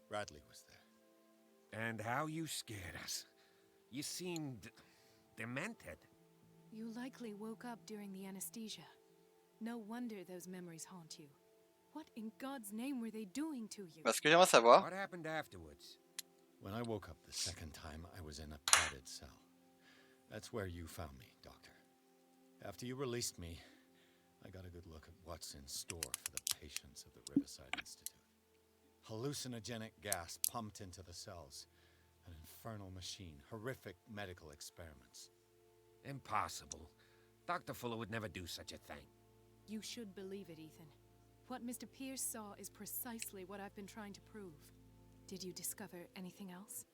Bradley was there. And how you scared us. You seemed demented. You likely woke up during the anesthesia. No wonder those memories haunt you. What in God's name were they doing to you? Parce que j'aimerais savoir. What happened afterwards? When I woke up the second time, I was in a padded cell. That's where you found me, Doctor. After you released me, I got a good look at what's in store for the patients of the Riverside Institute. Hallucinogenic gas pumped into the cells. An infernal machine. Horrific medical experiments. Impossible. Dr. Fuller would never do such a thing. You should believe it, Ethan. What Mr. Pierce saw is precisely what I've been trying to prove. Did you discover anything else?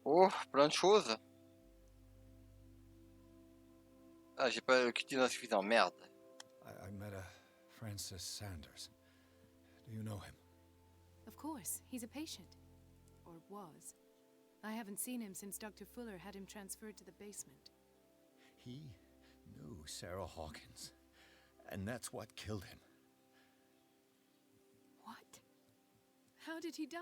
Oh, plein de choses. Ah, j'ai pas le cultivé suffisant, merde. I met a Francis Sanders. Do you know him? Of course, he's a patient. Or was. I haven't seen him since Dr. Fuller had him transferred to the basement. He knew Sarah Hawkins, and that's what killed him. What? How did he die?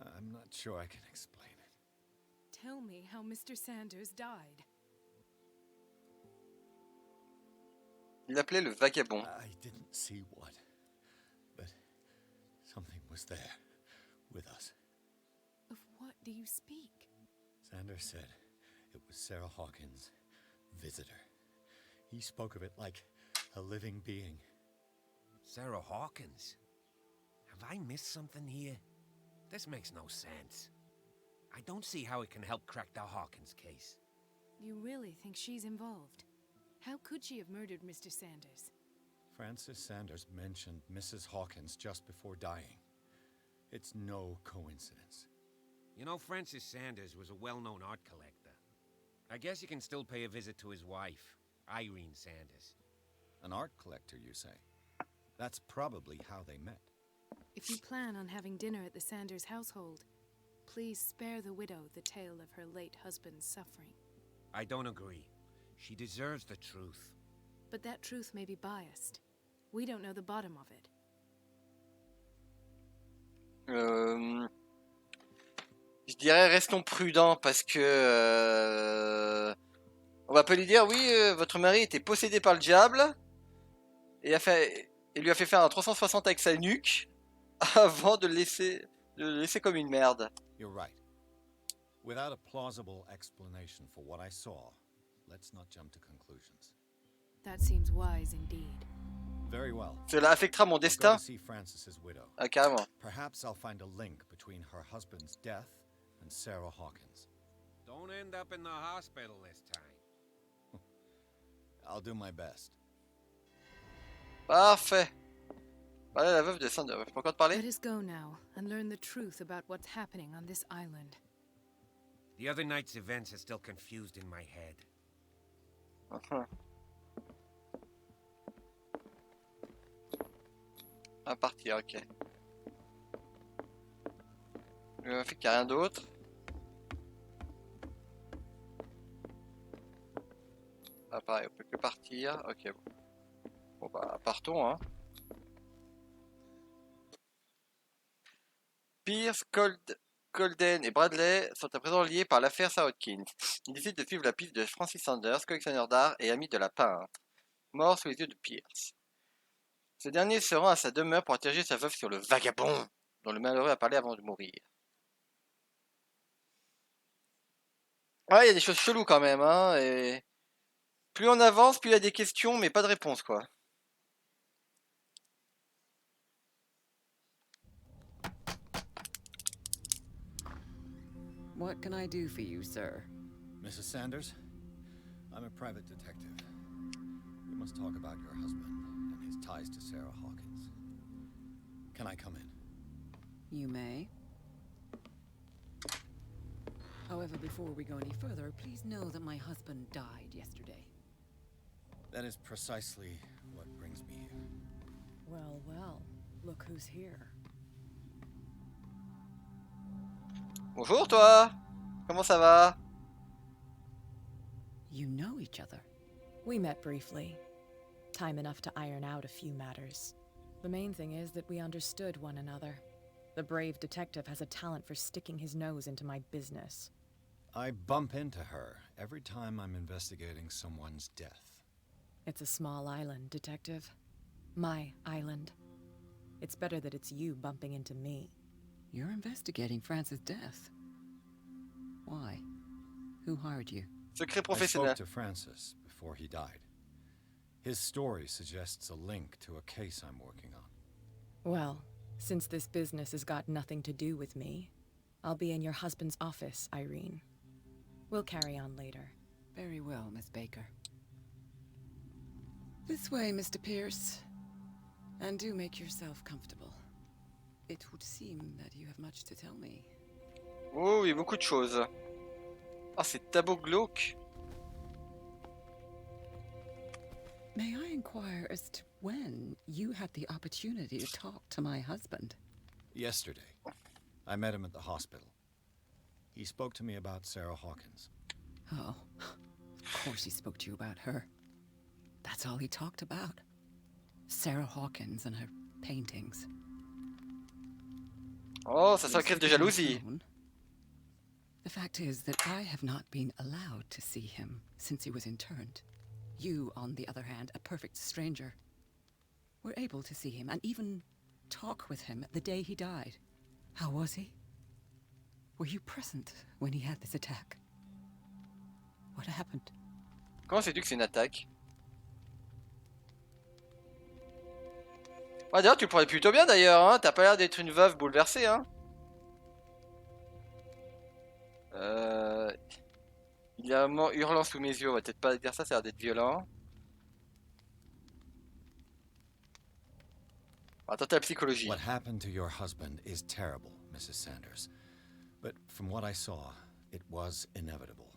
I'm not sure I can explain it. Tell me how Mr. Sanders died. Il l'appelait le vagabond. I didn't see what, but something was there with us. Of what do you speak? Sanders said it was Sarah Hawkins' visitor. He spoke of it like a living being. Sarah Hawkins? Have I missed something here? This makes no sense. I don't see how it can help crack the Hawkins case. You really think she's involved? How could she have murdered Mr. Sanders? Francis Sanders mentioned Mrs. Hawkins just before dying. It's no coincidence. You know, Francis Sanders was a well-known art collector. I guess you can still pay a visit to his wife, Irene Sanders. An art collector, you say? That's probably how they met. If you plan on having dinner at the Sanders household, please spare the widow the tale of her late husband's suffering. I don't agree. She deserves the truth. But that truth may be biased. We don't know the bottom of it. Je dirais restons prudents parce que On va pas lui dire, oui, votre mari était possédé par le diable et lui a fait faire un 360 avec sa nuque avant de le laisser comme une merde. You're right. Without a plausible explanation for what I saw, let's not jump to conclusions. That seems wise indeed. Very well. Cela affectera mon I'll go destin. to see Francis's widow. Ah, carrément. Perhaps I'll find a link between her husband's death and Sarah Hawkins. Don't end up in the hospital this time. I'll do my best. Parfait. Voilà la veuve de Sanders. Je peux encore te parler? Let us go now and learn the truth about what's happening on this island. The other night's events are still confused in my head. À partir, ok. Le fait qu'il n'y a rien d'autre. Ah pareil, on peut que partir. Ok, bon. Bon bah, partons, hein. Pierce, Colden et Bradley sont à présent liés par l'affaire Hawkins. Ils décident de suivre la piste de Francis Sanders, collectionneur d'art et ami de la peintre, mort sous les yeux de Pierce. Ce dernier se rend à sa demeure pour interroger sa veuve sur le vagabond dont le malheureux a parlé avant de mourir. Ouais, il y a des choses cheloues quand même, hein, et plus on avance, plus il y a des questions, mais pas de réponse, quoi. What can I do for you, sir? Mrs. Sanders, I'm a private detective. We must talk about your husband and his ties to Sarah Hawkins. Can I come in? You may. However, before we go any further, please know that my husband died yesterday. That is precisely what brings me here. Well, well, look who's here. Bonjour toi! Comment ça va? You know each other. We met briefly. Time enough to iron out a few matters. The main thing is that we understood one another. The brave detective has a talent for sticking his nose into my business. I bump into her every time I'm investigating someone's death. It's a small island, Detective. My island. It's better that it's you bumping into me. You're investigating Francis' death. Why? Who hired you? Secret I spoke professionnel. to Francis before he died. His story suggests a link to a case I'm working on. Well, since this business has got nothing to do with me, I'll be in your husband's office, Irene. We'll carry on later. Very well, Miss Baker. This way, Mr. Pierce. And do make yourself comfortable. It would seem that you have much to tell me. Oh oui, beaucoup de choses. Ah, c'est tableau glauque. May I inquire as to when you had the opportunity to talk to my husband? Yesterday, I met him at the hospital. He spoke to me about Sarah Hawkins. Oh, of course he spoke to you about her. That's all he talked about. Sarah Hawkins and her paintings. Oh, ça sent crève de jalousie. The fact is that I have not been allowed to see him since he was interned. You, on the other hand, a perfect stranger, were able to see him and even talk with him the day he died. How was he? Were you present when he had this attack? What happened? Comment sais-tu que c'est une attaque? Ah, d'ailleurs, tu le pourrais plutôt bien d'ailleurs, hein. T'as pas l'air d'être une veuve bouleversée, hein. Il y a un mot hurlant sous mes yeux, on va peut-être pas dire ça, ça a l'air d'être violent. On va tenter la psychologie. What happened to your husband is terrible, Mrs. Sanders. But from what I saw, it was inevitable.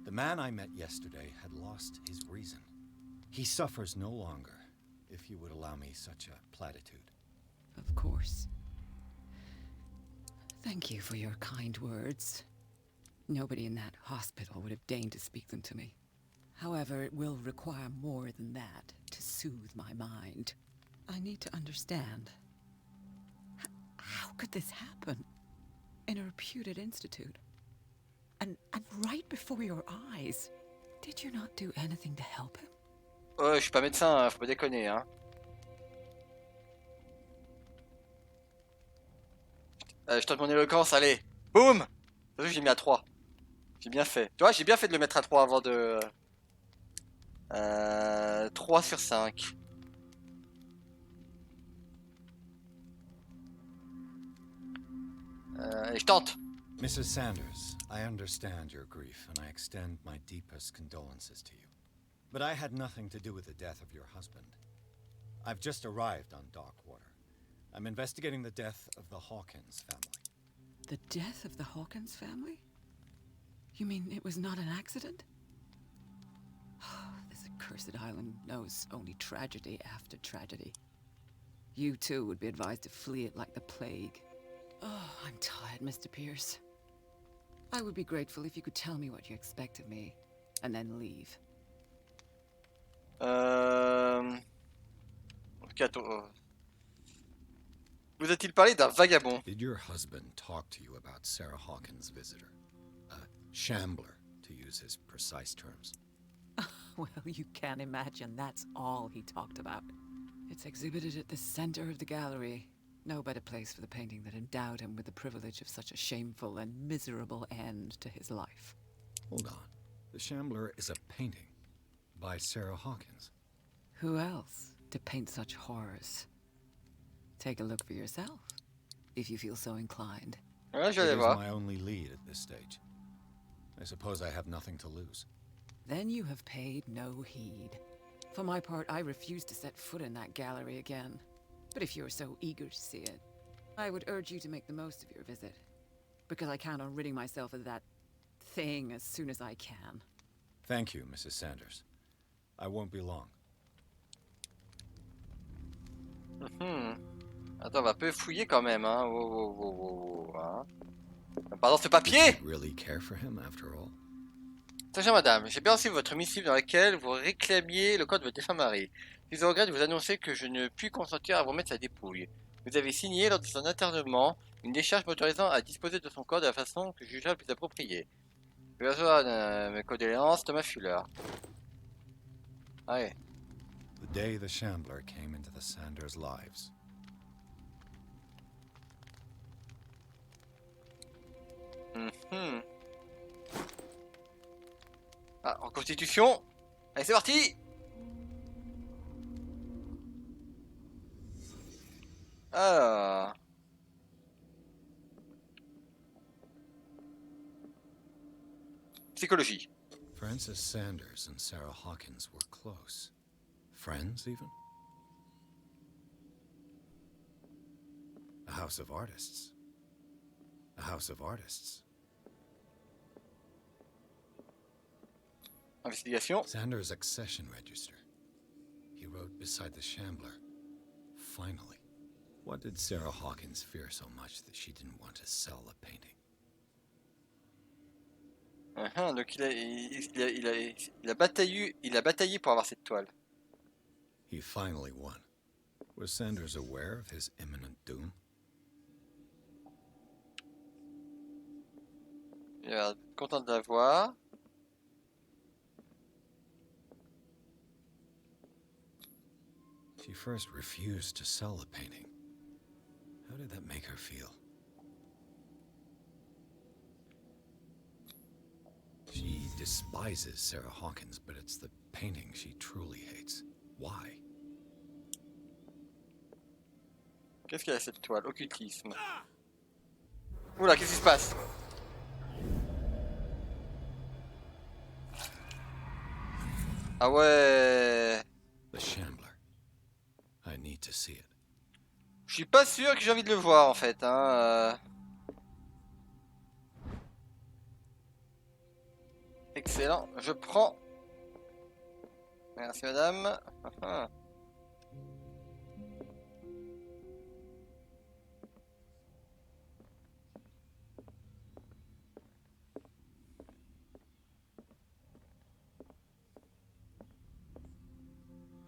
The man I met yesterday had lost his reason. He suffers no longer, if you would allow me such a platitude. Of course. Thank you for your kind words. Nobody in that hospital would have deigned to speak them to me. However, it will require more than that to soothe my mind. I need to understand. How could this happen? In a reputed institute? And right before your eyes? Did you not do anything to help him? Ouais, je suis pas médecin, hein, faut pas déconner, hein. Je tente mon éloquence, allez. Boum! J'ai mis à 3. J'ai bien fait. Tu vois, j'ai bien fait de le mettre à 3 avant de... 3 sur 5. Et je tente. Mrs. Sanders, I understand your grief, and I extend my deepest condolences to you. But I had nothing to do with the death of your husband. I've just arrived on Darkwater. I'm investigating the death of the Hawkins family. The death of the Hawkins family? You mean it was not an accident? This accursed island knows only tragedy after tragedy. You too would be advised to flee it like the plague. Oh, I'm tired, Mr. Pierce. I would be grateful if you could tell me what you expect of me, and then leave. Vous a-t-il parlé d'un vagabond? Did your husband talk to you about Sarah Hawkins' visitor? A shambler, to use his precise terms. Well, you can imagine that's all he talked about. It's exhibited at the center of the gallery. No better place for the painting that endowed him with the privilege of such a shameful and miserable end to his life. Hold on. The Shambler is a painting by Sarah Hawkins. Who else to paint such horrors? Take a look for yourself, if you feel so inclined. Ouais, je It vais is voir. my only lead at this stage. I suppose I have nothing to lose. Then you have paid no heed. For my part, I refuse to set foot in that gallery again. But if you're so eager to see it, I would urge you to make the most of your visit. Because I count on ridding myself of that thing as soon as I can. Thank you, Mrs. Sanders. I won't be long. Attends, on va un peu fouiller quand même, hein. Hein. Pardon, ce papier! You really care for him, after all? Sachez, madame, j'ai bien reçu votre missive dans laquelle vous réclamiez le code de votre défunt mari. Je suis au regret de vous annoncer que je ne puis consentir à vous mettre sa dépouille. Vous avez signé lors de son internement une décharge m'autorisant à disposer de son corps de la façon que je jugerai la plus appropriée. Je vais asseoir mes condoléances, Thomas Fuller. Allez. The day the Shambler came into the Sanders' lives. Ah, en constitution. Allez, c'est parti. Alors. Psychologie. Frances Sanders and Sarah Hawkins were close. Friends, even? A house of artists. A house of artists. Investigation. Sanders' accession register. He wrote beside the Shambler. Finally. What did Sarah Hawkins fear so much that she didn't want to sell the painting? Donc il a bataillé pour avoir cette toile. He finally won. Was Sanders aware of his imminent doom? Il a l'air content de l'avoir. She first refused to sell the painting. How did that make her feel? She despises Sarah Hawkins, but it's the painting she truly hates. Why? Qu'est-ce qu'il y a cette toile? Occultisme. Oula, qu'est-ce qui se passe? Ah ouais. The Shambler. I need to see it. Je suis pas sûr que j'ai envie de le voir en fait. Hein. Excellent, je prends. Merci madame. Attends.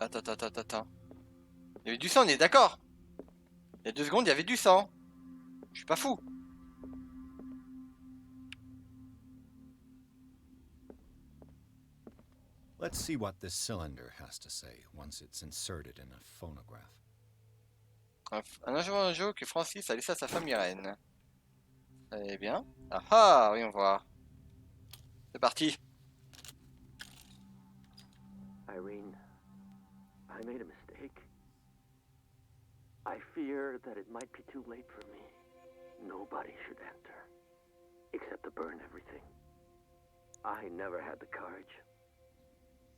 Il y avait du sang, on est d'accord? Il y a 2 secondes, il y avait du sang. Je suis pas fou. Let's see what this cylinder has to say once it's inserted in a phonograph. Un jour que Francis a laissé à sa femme Irène. Eh bien. Ah ah, voyons voir. C'est parti. Irene, I made a mistake. I fear that it might be too late for me. Nobody should enter, except to burn everything. I never had the courage.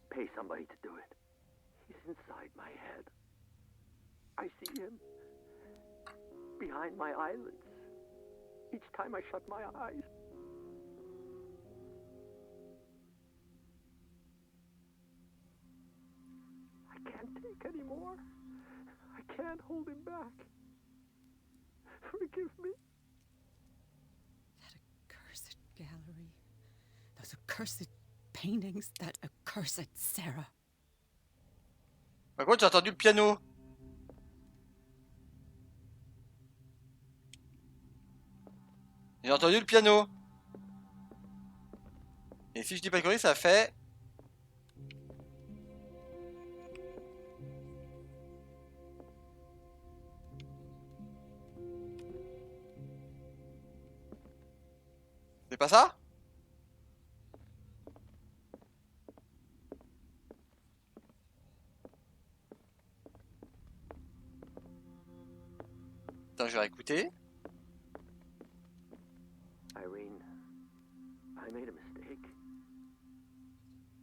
Pay somebody to do it. He's inside my head. I see him behind my eyelids each time I shut my eyes. I can't take any more. I can't hold him back. Forgive me. That accursed gallery. Those accursed paintings. That accursed Sarah. Par contre, j'ai entendu le piano. J'ai entendu le piano. Et si je dis pas de conneries, ça fait... C'est pas ça? Attends, je vais réécouter. Irene, I made a mistake.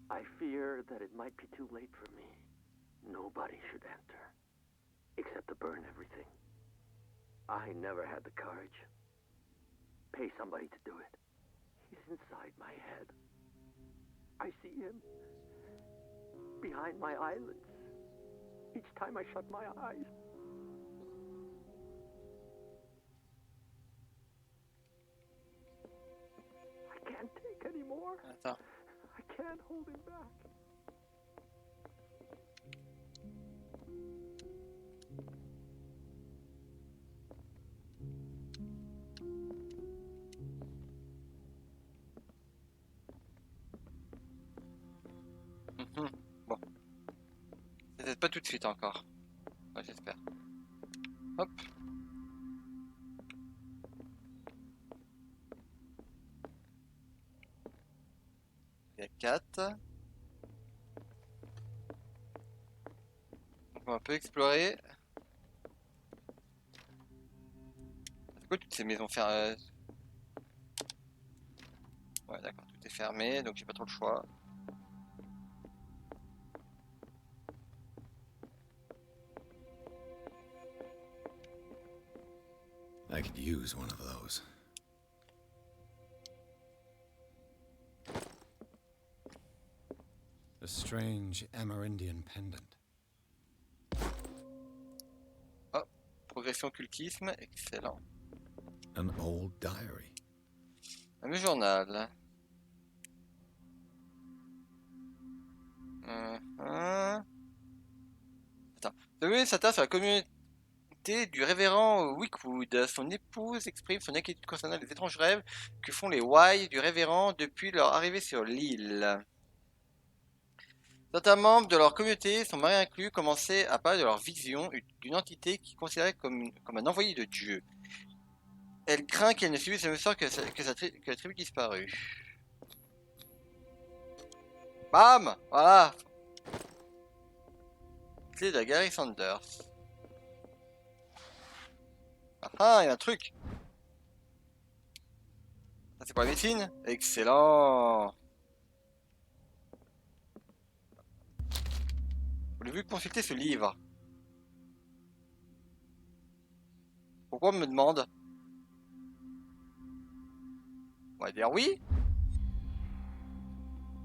I fear that it might be too late for me. Nobody should enter, except to burn everything. I never had the courage. Pay somebody to do it. He's inside my head. I see him behind my eyelids each time I shut my eyes. I can't take any more. Attends. I can't hold him back. Bon. C'est peut-être pas tout de suite encore. Ouais, j'espère. Hop. Il y a 4. On va un peu explorer. C'est quoi toutes ces maisons fermées? Ouais, d'accord, tout est fermé, donc j'ai pas trop le choix. I could use one of those. A strange Amerindian pendant. Oh, progression occultisme, excellent. An old diary. Un journal. Attends. Oui, s'attache à la communauté du révérend Wickwood. Son épouse exprime son inquiétude concernant les étranges rêves que font les Wai du révérend depuis leur arrivée sur l'île. Certains membres de leur communauté, son mari inclus, commençaient à parler de leur vision d'une entité qui considérait comme un envoyé de Dieu. Elle craint qu'elle ne subisse le même sort que la tribu disparue. Bam! Voilà! Clé de la galerie Sanders. Ah, il y a un truc! Ça, c'est pour la médecine? Excellent! Voulez-vous consulter ce livre? Pourquoi on me demande? On va dire oui.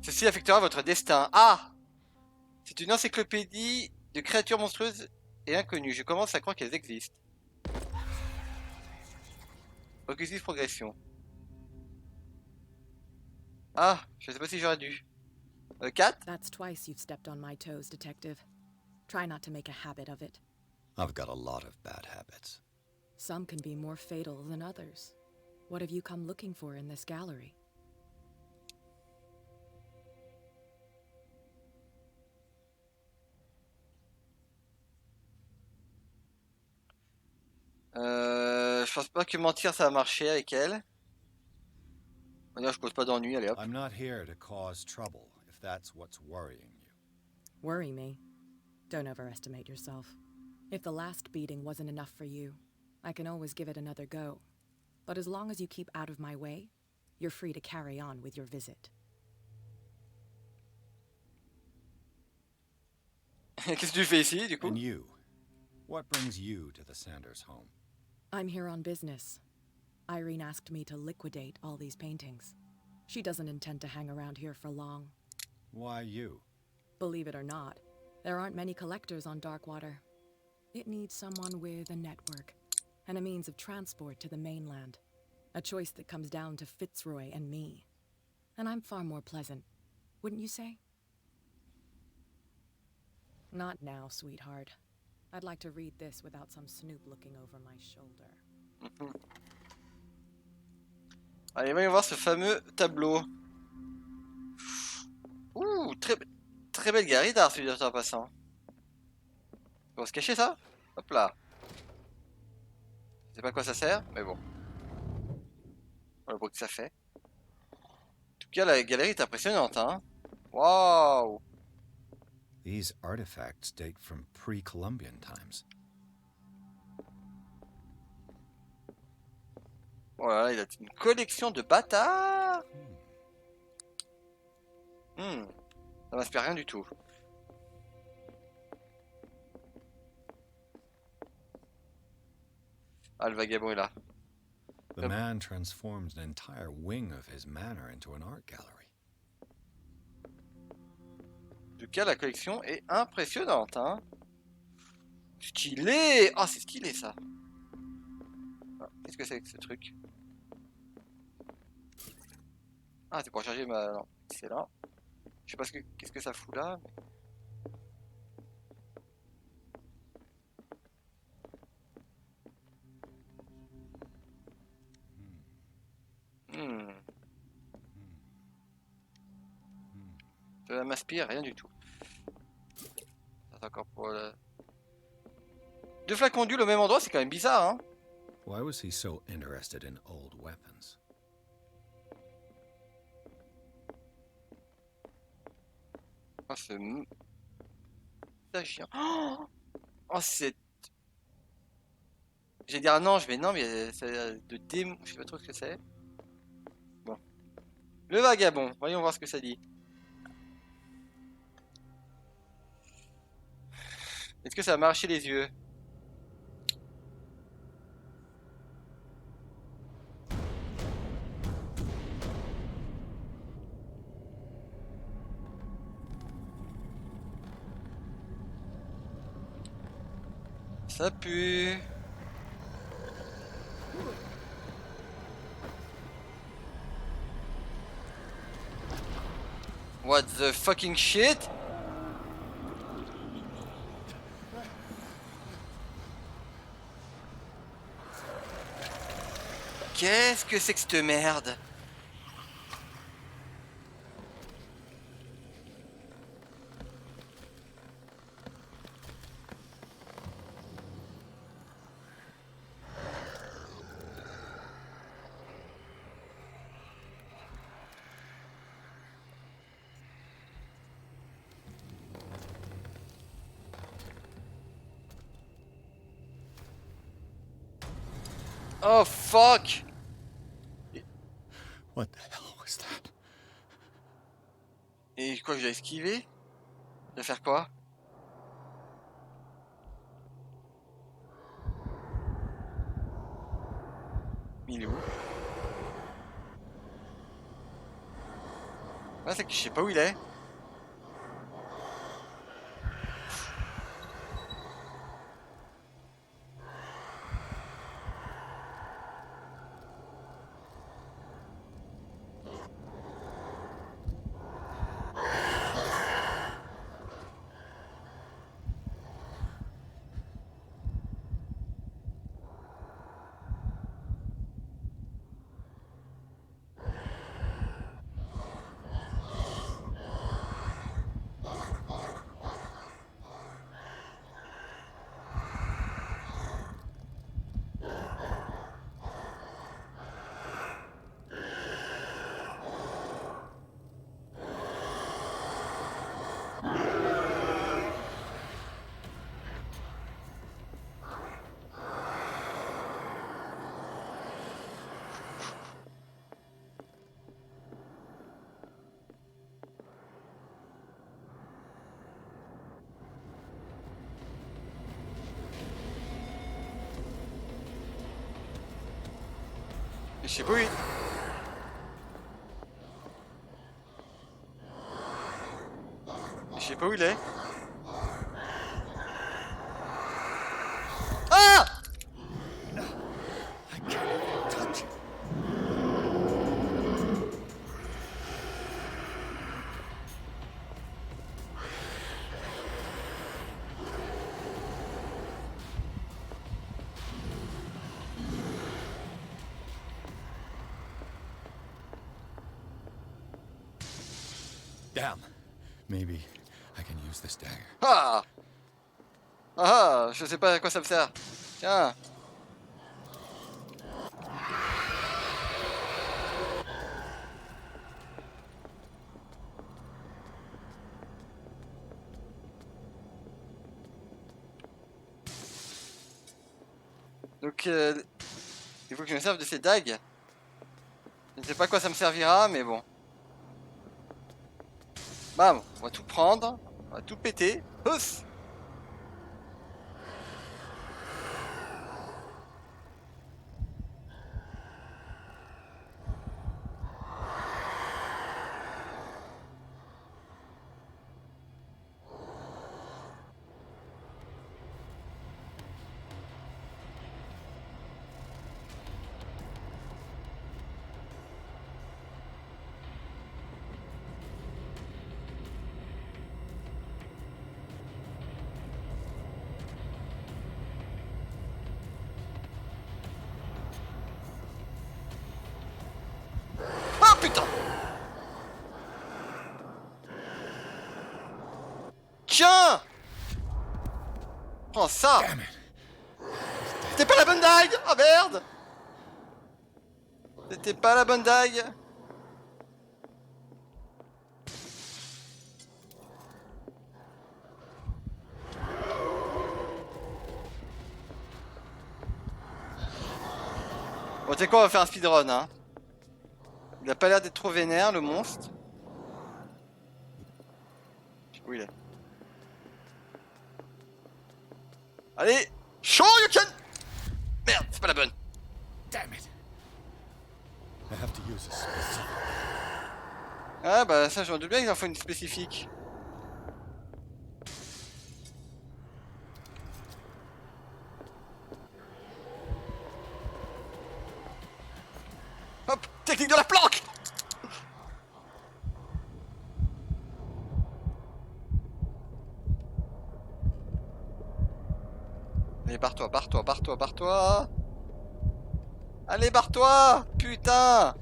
Ceci affectera votre destin. Ah! C'est une encyclopédie de créatures monstrueuses et inconnues. Je commence à croire qu'elles existent. Occultisme progression. Ah, je sais pas si j'aurais dû. 4? That's twice you've stepped on my toes, detective. Try not to make a habit of it. I've got a lot of bad habits. Some can be more fatal than others. What have you come looking for in this gallery? pense pas que mentir ça va marcher avec elle. D'ailleurs, je cause pas d'ennui, allez hop. I'm not here to cause trouble, if that's what's worrying you. Worry me? Don't overestimate yourself. If the last beating wasn't enough for you, I can always give it another go. But as long as you keep out of my way, you're free to carry on with your visit. Qu'est-ce que tu fais ici, du coup? And you? What brings you to the Sanders home? I'm here on business. Irene asked me to liquidate all these paintings. She doesn't intend to hang around here for long. Why you? Believe it or not, there aren't many collectors on Darkwater. It needs someone with a network and a means of transport to the mainland. A choice that comes down to Fitzroy and me. And I'm far more pleasant, wouldn't you say? Not now, sweetheart. I'd like to read this without some snoop looking over my shoulder. Allez, voyons voir ce fameux tableau. Ouh, très belle galerie d'art, celui en passant. On va se cacher ça? Hop là. Je sais pas à quoi ça sert, mais bon. Voilà le bruit que ça fait. En tout cas, la galerie est impressionnante, hein. Waouh! These artifacts date from pre-Columbian times. Voilà, il a une collection de bâtards. Ça m'inspire rien du tout. Ah, le vagabond est là. The man transformed an entire wing of his manor into an art gallery. En tout cas, la collection est impressionnante, hein. Stylé! Ah, c'est stylé ça. Ah, qu'est-ce que c'est que ce truc? Ah, c'est pour charger ma... Non, c'est là. Je sais pas qu'est-ce que ça fout là. Ça m'inspire rien du tout. C'est encore pour le... Deux flacons d'huile au même endroit, c'est quand même bizarre, hein. Why was he so interested in old weapons? Oh, ce... Stagiaire. Oh, c'est... J'ai dire un ange, mais non, mais c'est de démon, je sais pas trop ce que c'est. Bon. Le vagabond, voyons voir ce que ça dit. Est-ce que ça a marché les yeux? Ça pue. What the fucking shit? Qu'est-ce que c'est que cette merde? Oh fuck! What the hell was that? Et quoi, que j'ai esquivé? Je vais faire quoi? Il est où? Ah, c'est que je sais pas où il est. Je sais pas où il... Je sais pas où il est. Ah! I can't even touch it. Damn. Maybe I can use this dagger. Ah! Ah! Je sais pas à quoi ça me sert. Tiens. Donc, il faut que je me serve de ces dagues. Je ne sais pas à quoi ça me servira, mais bon. Bam, on va tout prendre. On va tout péter. Houss! Ah putain! Tiens! Prends ça! Damn it. C'était pas la bonne dague! Oh merde! C'était pas la bonne dague! Bon, tu sais quoi, on va faire un speedrun, hein. Il a pas l'air d'être trop vénère, le monstre. Je sais pas où il est. Allez! Show you can! Merde, c'est pas la bonne. Damn it. I have to use a specific. Ah bah ça, j'en doute bien qu'il en faut une spécifique. Hop! Technique de la planque! Allez, barre-toi, barre-toi, barre-toi, barre-toi! Allez, barre-toi! Putain!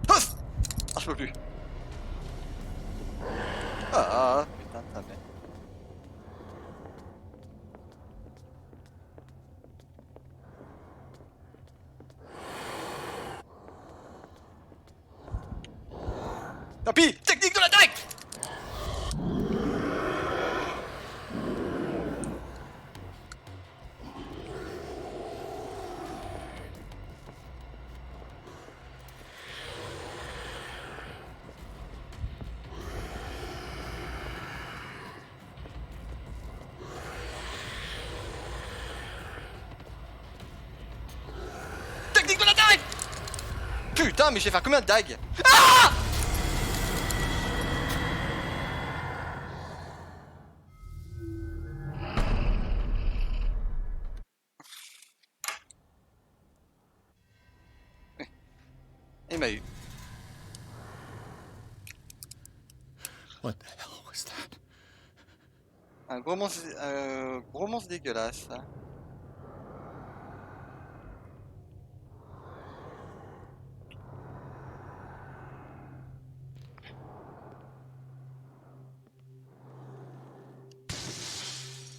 Houss! Ah, je peux plus. Ah, putain de ta mère. Tant pis! Technique de la dague! Technique de la dague! Putain, mais je vais faire combien de dagues? Ah! Il m'a eu. What the hell was that? Un gros monstre dégueulasse.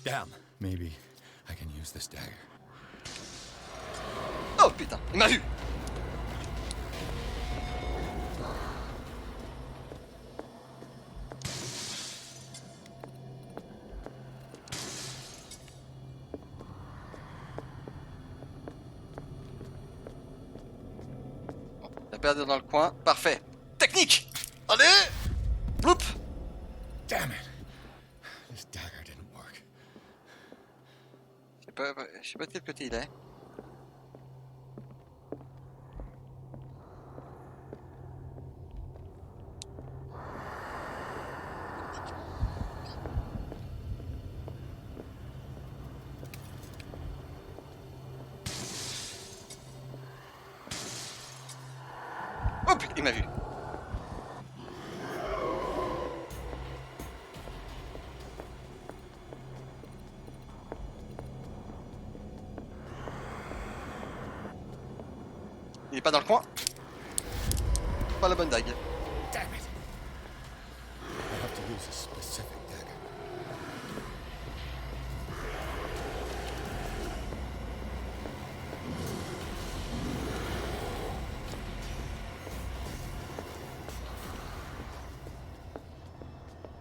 Damn. Maybe I can use this dagger. Oh putain, il m'a vu. T'as perdu dans le coin, parfait. Technique. Allez. Bloup. Damn it. This dagger didn't work. Je sais pas de quel côté il est. Oh putain, il m'a vu. Il est pas dans le coin. Pas la bonne dague. Damn it! I have to use a specific dagger.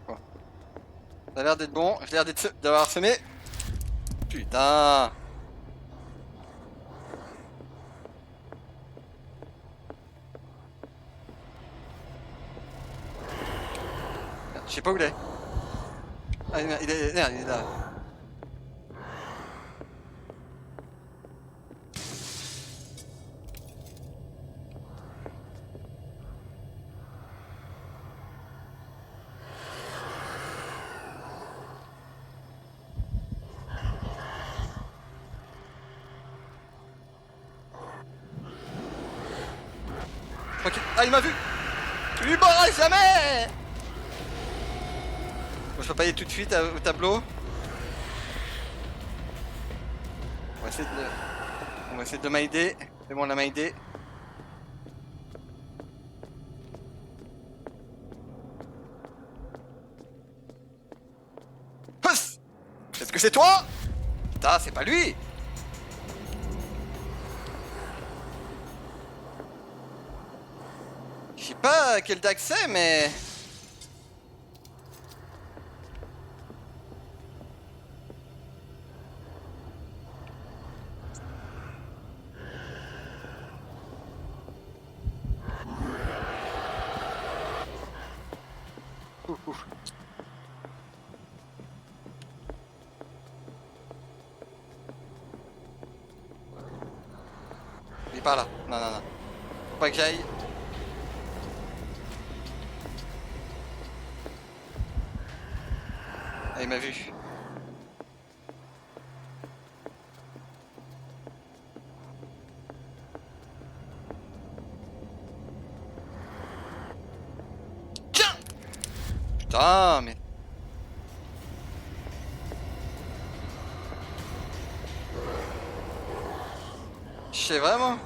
Bon. Ça a l'air d'être bon. J'ai l'air d'avoir semé. Putain. Merde, je sais pas où il est. Ah, il est là. Ok. Ah, il m'a vu. Tu lui barras jamais. Bon, je peux pas y aller tout de suite au tableau. On va essayer de m'aider. C'est bon, on l'a m'aider. Est-ce que c'est toi? Putain, c'est pas lui. Je sais pas quel dague c'est, mais... Ouf. Il est par là. Non, non, non. Faut pas que j'aille. Ah, il m'a vu. Tiens! Putain, mais... Je sais vraiment.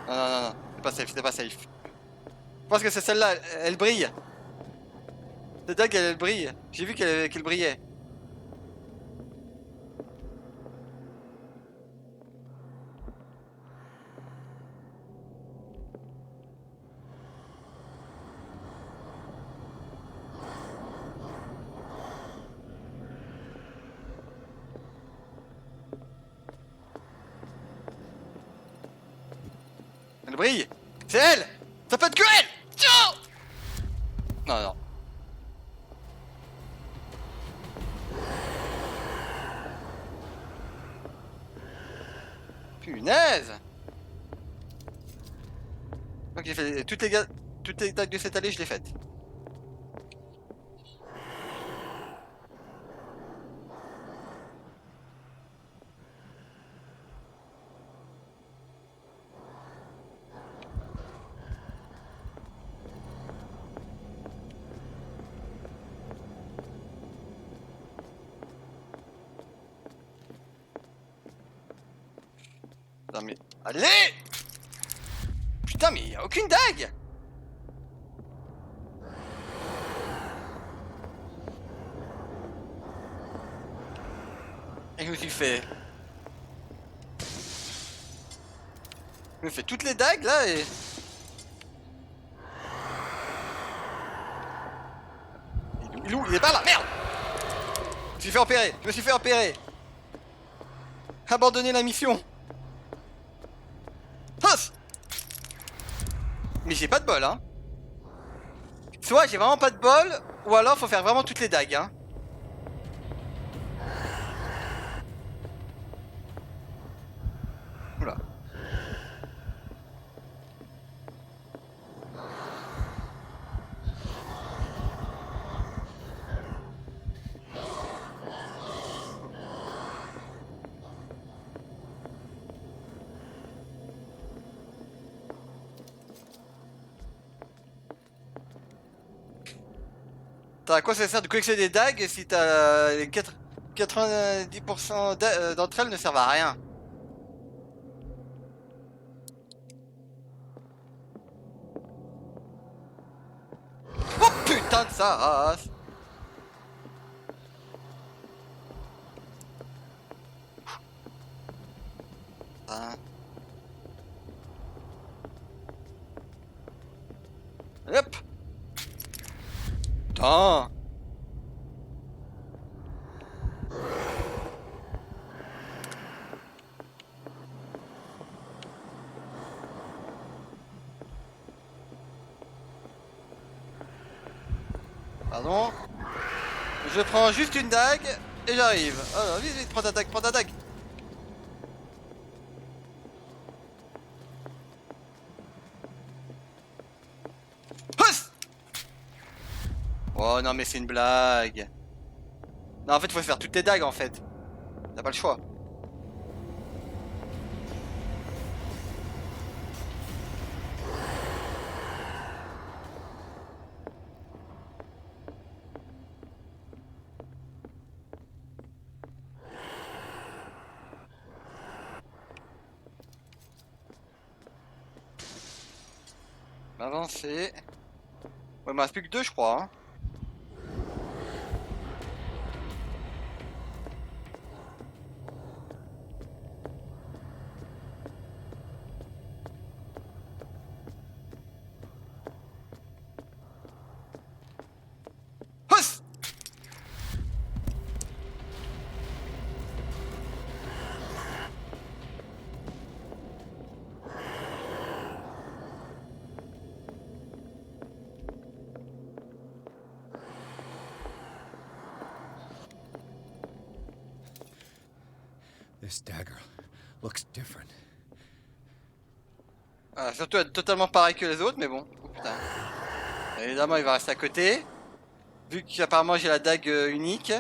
Non, non, non, non. C'est pas safe, c'est pas safe. Je pense que c'est celle-là, elle brille. Cette dague, elle brille. J'ai vu qu'elle brillait. Elle brille. C'est elle. Ça peut être que elle. Tiens. Non, non. Punaise. Donc j'ai fait toutes les dagues de cette allée, je l'ai faites. Non mais... Allez! Putain mais y a aucune dague! Et je me suis fait. Je me fais toutes les dagues là et. Il est où? Il est pas là, merde! Je me suis fait opérer, je me suis fait opérer. Abandonner la mission. Hop! Mais j'ai pas de bol, hein. Soit j'ai vraiment pas de bol, ou alors faut faire vraiment toutes les dagues, hein. Oula. T'as à quoi ça sert de collectionner des dagues si t'as les 90% d'entre elles ne servent à rien. Oh putain de sa race! Hein. Hop! Putain! Pardon? Je prends juste une dague et j'arrive. Alors vite, vite, prends ta dague, prends ta dague. Huss! Oh non mais c'est une blague. Non en fait faut faire toutes les dagues en fait. T'as pas le choix. Avancer. Ouais, il me reste plus que deux je crois. Hein. Huss! This dagger looks different. Ah, surtout être totalement pareil que les autres, mais bon. Oh putain. Évidemment, il va rester à côté. Vu qu'apparemment j'ai la dague unique.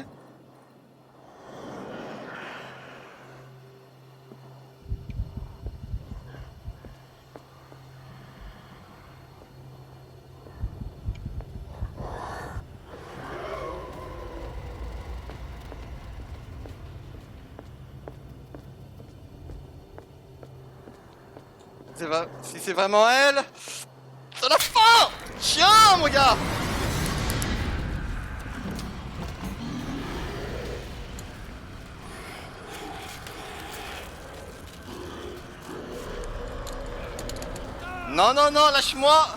Si c'est vraiment elle, c'est la fin! Tiens, mon gars! Non, non, non, lâche-moi!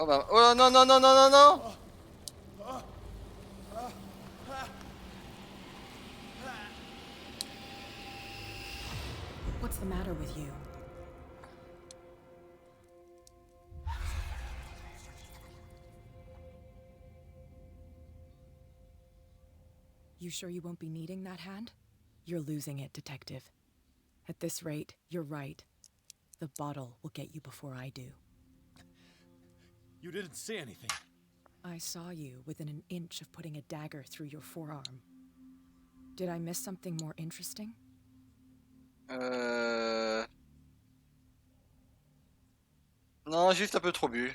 Oh bah, oh non, non, non, non, non, non! What's the matter with you? You sure you won't be needing that hand? You're losing it, Detective. At this rate, you're right. The bottle will get you before I do. You didn't see anything. I saw you within an inch of putting a dagger through your forearm. Did I miss something more interesting? Non, juste un peu trop bu.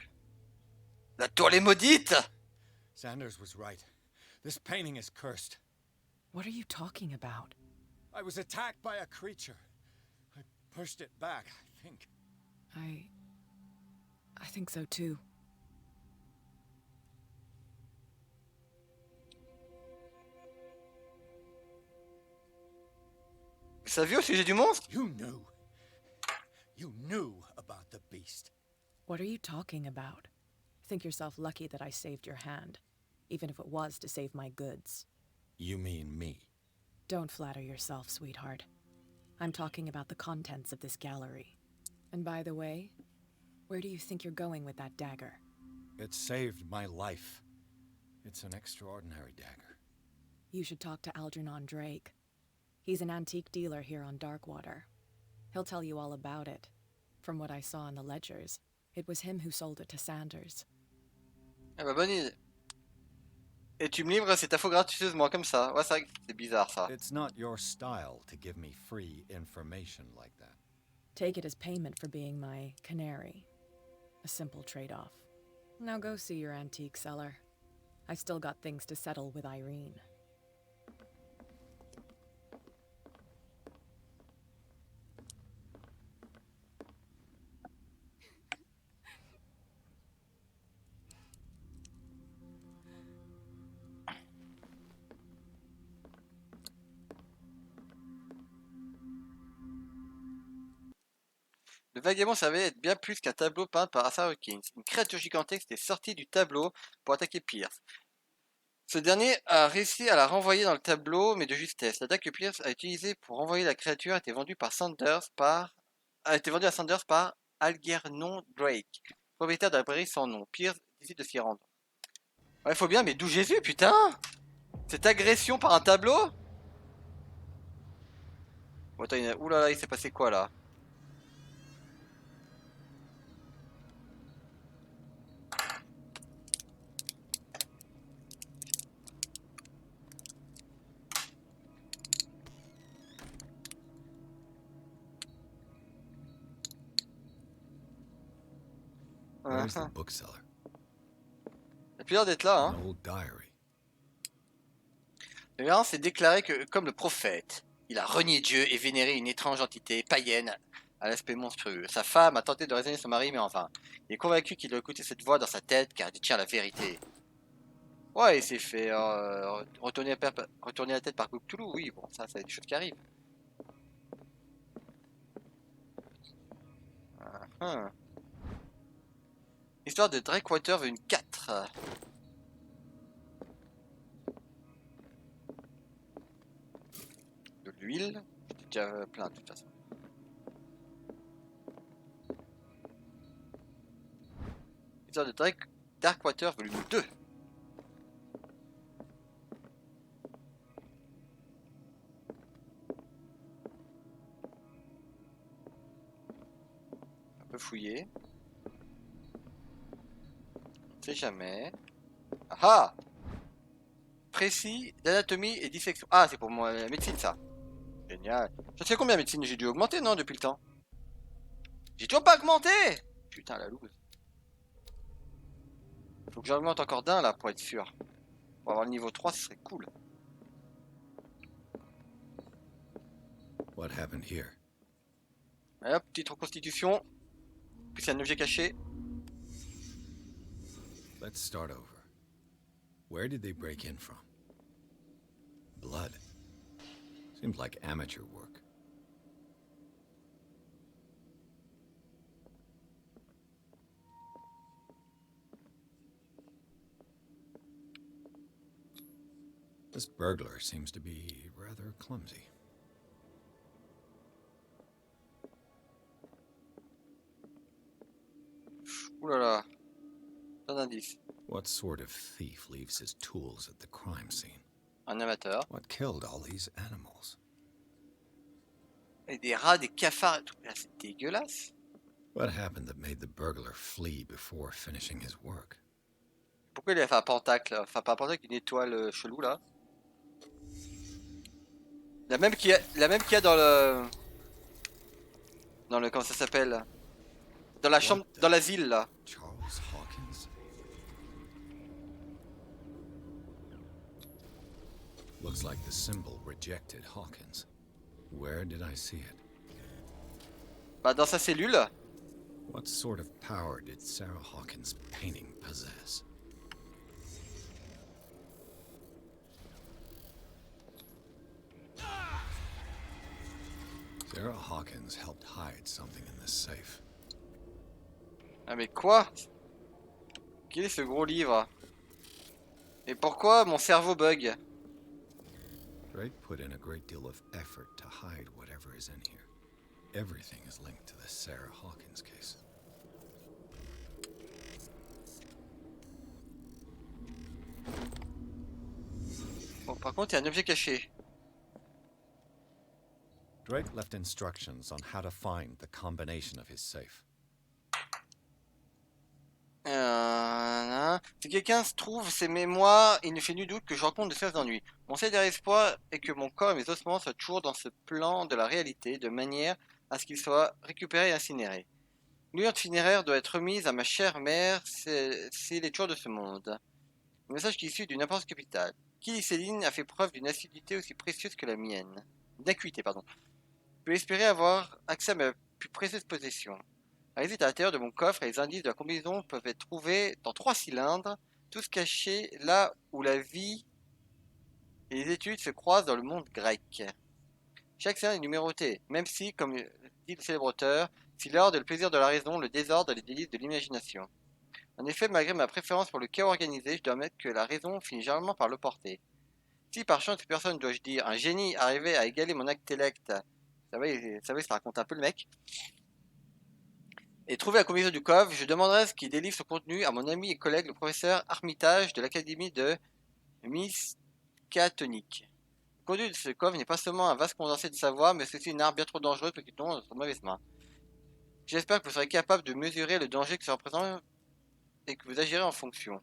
La tour est maudite! Sanders was right. This painting is cursed. What are you talking about? I was attacked by a creature. I pushed it back, I think. I think so too. Vous saviez au sujet du monstre? You knew. You knew about the beast. What are you talking about? Think yourself lucky that I saved your hand, even if it was to save my goods. You mean me? Don't flatter yourself, sweetheart. I'm talking about the contents of this gallery. And by the way, where do you think you're going with that dagger? It saved my life. It's an extraordinary dagger. You should talk to Algernon Drake. He's an antique dealer here on Darkwater. He'll tell you all about it. From what I saw in the ledgers, it was him who sold it to Sanders. Ah bah bonne idée. Et tu me livres cette info gratuitement comme ça. Ouais, c'est vrai que c'est bizarre ça. It's not your style to give me free information like that. Take it as payment for being my canary. A simple trade-off. Now go see your antique seller. I still got things to settle with Irene. Le vagabond savait être bien plus qu'un tableau peint par Arthur Hawkins. Une créature gigantesque était sortie du tableau pour attaquer Pierce. Ce dernier a réussi à la renvoyer dans le tableau, mais de justesse. L'attaque que Pierce a utilisée pour renvoyer la créature a été vendue à Sanders par Algernon Drake, propriétaire de la librairie sans nom. Pierce décide de s'y rendre. Ouais, faut bien, mais d'où Jésus, putain? Cette agression par un tableau? Bon, attends, oulala, il s'est passé quoi là? Where's the bookseller? Il a plus l'air d'être là, hein. An old diary. Le héros s'est déclaré comme le prophète. Il a renié Dieu et vénéré une étrange entité païenne à l'aspect monstrueux. Sa femme a tenté de raisonner son mari, mais en vain. Il est convaincu qu'il doit écouter cette voix dans sa tête car elle détient la vérité. Ouais, il s'est fait retourner la tête par Call of Cthulhu, oui, bon, ça c'est des choses qui arrivent. Histoire de Drakewater volume 4. De l'huile, j'étais déjà plein de toute façon. Histoire de Darkwater volume 2. Un peu fouillé. On sait jamais. Ah! Précis d'anatomie et dissection. Ah, c'est pour moi la médecine ça. Génial. Je sais combien médecine j'ai dû augmenter, non, depuis le temps? J'ai toujours pas augmenté! Putain, la loose. Faut que j'augmente encore d'un là pour être sûr. Pour avoir le niveau 3, ce serait cool. What happened here? Allez hop, petite reconstitution. Puis c'est un objet caché. Let's start over. Where did they break in from? Blood. Seems like amateur work. This burglar seems to be rather clumsy. Ouh là là. Plein d'indices. What sort of thief leaves his tools at the crime scene? Un amateur. What killed all these animals? Et des rats, des cafards et tout. Là, c'est dégueulasse. What happened that made the burglar flee before finishing his work? Pourquoi il a fait un pentacle? Enfin, pas un pentacle, une étoile chelou là. La même qu'il y a dans le. Dans le. Comment ça s'appelle? Dans la chambre. Dans l'asile là. Charles Hawkins? Looks like the symbol rejected Hawkins. Where did I see it? Bah dans sa cellule. What sort of power did Sarah Hawkins' painting possess? Sarah Hawkins helped hide something in this safe. Ah mais quoi? Quel est ce gros livre? Et pourquoi mon cerveau bug? Drake put in a great deal of effort to hide whatever is in here. Everything is linked to the Sarah Hawkins case. Bon, par contre, il y a un objet caché. Drake left instructions on how to find the combination of his safe. Si quelqu'un se trouve ses mémoires, il ne fait nul doute que je rencontre de sérieux ennuis. Mon seul dernier espoir est que mon corps et mes ossements soient toujours dans ce plan de la réalité, de manière à ce qu'ils soient récupérés et incinérés. L'urne funéraire doit être remise à ma chère mère s'il est toujours de ce monde. Un message qui est issu d'une importance capitale. Qui Céline a fait preuve d'une assiduité aussi précieuse que la mienne. D'acuité, pardon. Je peux espérer avoir accès à ma plus précieuse possession. La visite à l'intérieur de mon coffre et les indices de la combinaison peuvent être trouvés dans 3 cylindres, tous cachés là où la vie et les études se croisent dans le monde grec. Chaque cylindre est numéroté, même si, comme dit le célèbre auteur, si l'ordre est le plaisir de la raison, le désordre est les délices de l'imagination. En effet, malgré ma préférence pour le chaos organisé, je dois admettre que la raison finit généralement par le porter. Si par chance cette personne, dois-je dire, un génie arrivait à égaler mon intellect, ça raconte un peu le mec, et trouver la combinaison du coffre, je demanderai ce qui délivre ce contenu à mon ami et collègue le professeur Armitage de l'académie de Miskatonic. Le contenu de ce coffre n'est pas seulement un vaste condensé de savoir, mais c'est aussi une arme bien trop dangereuse pour qu'il tombe dans de mauvaises mains. J'espère que vous serez capable de mesurer le danger que ça représente et que vous agirez en fonction.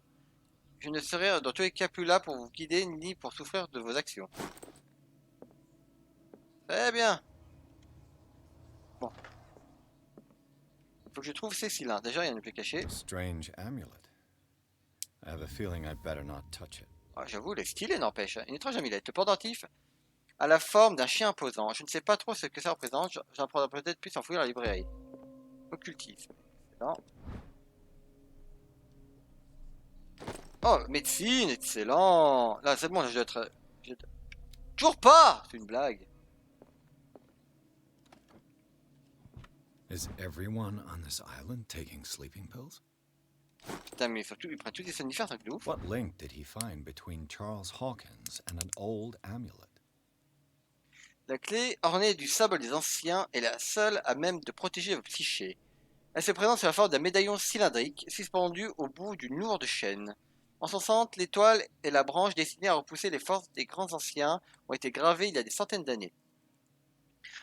Je ne serai dans tous les cas plus là pour vous guider ni pour souffrir de vos actions. Très bien. Bon. Faut que je trouve ces cylindres. Déjà, il y a un objet caché. A strange amulet. I have a feeling I'd better not touch it. Ah, j'avoue, il est stylé, n'empêche. Une étrange amulette. Le pendentif a la forme d'un chien imposant. Je ne sais pas trop ce que ça représente. J'en prendrai peut-être plus en fouillant la librairie. Occultisme. Excellent. Oh, médecine, excellent. Là, c'est bon, je dois être... Toujours pas. C'est une blague. Is everyone on this island taking sleeping pills? Putain, mais surtout, il prend tous des somnifères, c'est un truc de ouf. What link did he find between Charles Hawkins and an old amulet? La clé ornée du symbole des anciens est la seule à même de protéger votre psyché. Elle se présente sous la forme d'un médaillon cylindrique suspendu au bout d'une lourde chaîne. En son centre, l'étoile et la branche destinée à repousser les forces des grands anciens ont été gravées il y a des centaines d'années.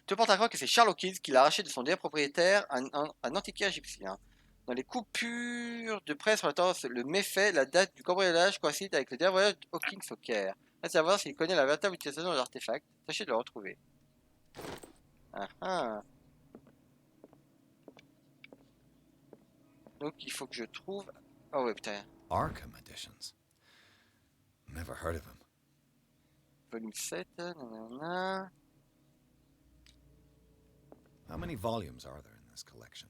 Tu portes à croire que c'est Charles Hawkins qui l'a arraché de son dernier propriétaire, un antiquaire égyptien. Dans les coupures de presse relatant le méfait, la date du cambriolage coïncide avec le dernier voyage d'Hawkins au Caire. À savoir s'il connaît la véritable utilisation de l'artefact. Tâchez de le retrouver. Ah ah. Donc il faut que je trouve... Oh ouais, putain. Arkham Editions. Never heard of him. Volume 7, nanana. How many volumes are there in this collection?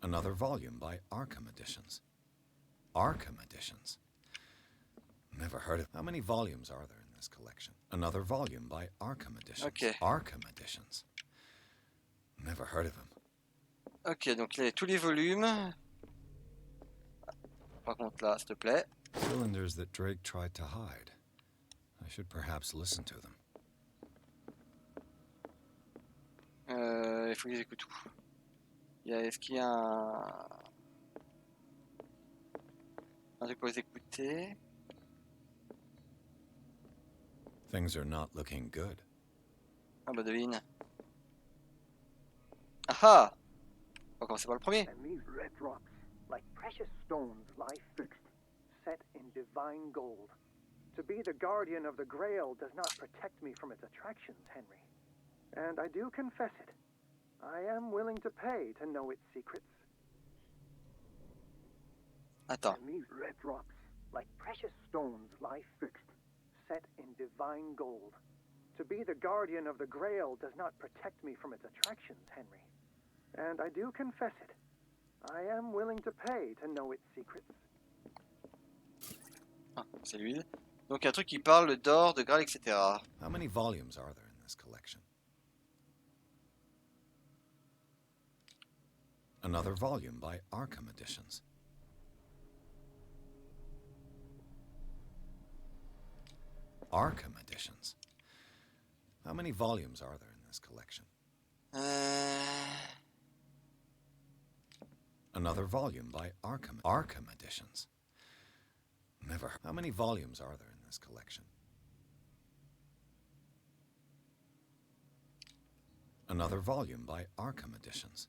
Another volume by Arkham Editions. Arkham Editions. Never heard of... How many volumes are there in this collection? Another volume by Arkham Editions. Okay. Arkham Editions. Never heard of him. Ok, donc il y a tous les volumes. Par contre là, s'il te plaît. Cylinders that Drake tried to hide. I should perhaps listen to them. Il faut que j'écoute tout. Est-ce qu'il y a un truc pour les écouter? Things are not looking good. Ah bah devine. Ah ah! On va commencer par le premier. And these red rocks, like precious stones, lie fixed, set in divine gold. To be the guardian of the Grail does not protect me from its attractions, Henry. And I do confess it. I am willing to pay to know its secrets. Attends. And these red rocks, like precious stones, lie fixed, set in divine gold. To be the guardian of the Grail does not protect me from its attractions, Henry. And I do confess it. I am willing to pay to know its secrets. Ah, c'est lui. Donc un truc qui parle d'or, de Graal, etc. How many volumes are there in this collection? Another volume by Arkham Editions. Arkham Editions. How many volumes are there in this collection? Another volume by Arkham Editions. Never. How many volumes are there in this collection? Another volume by Arkham Editions.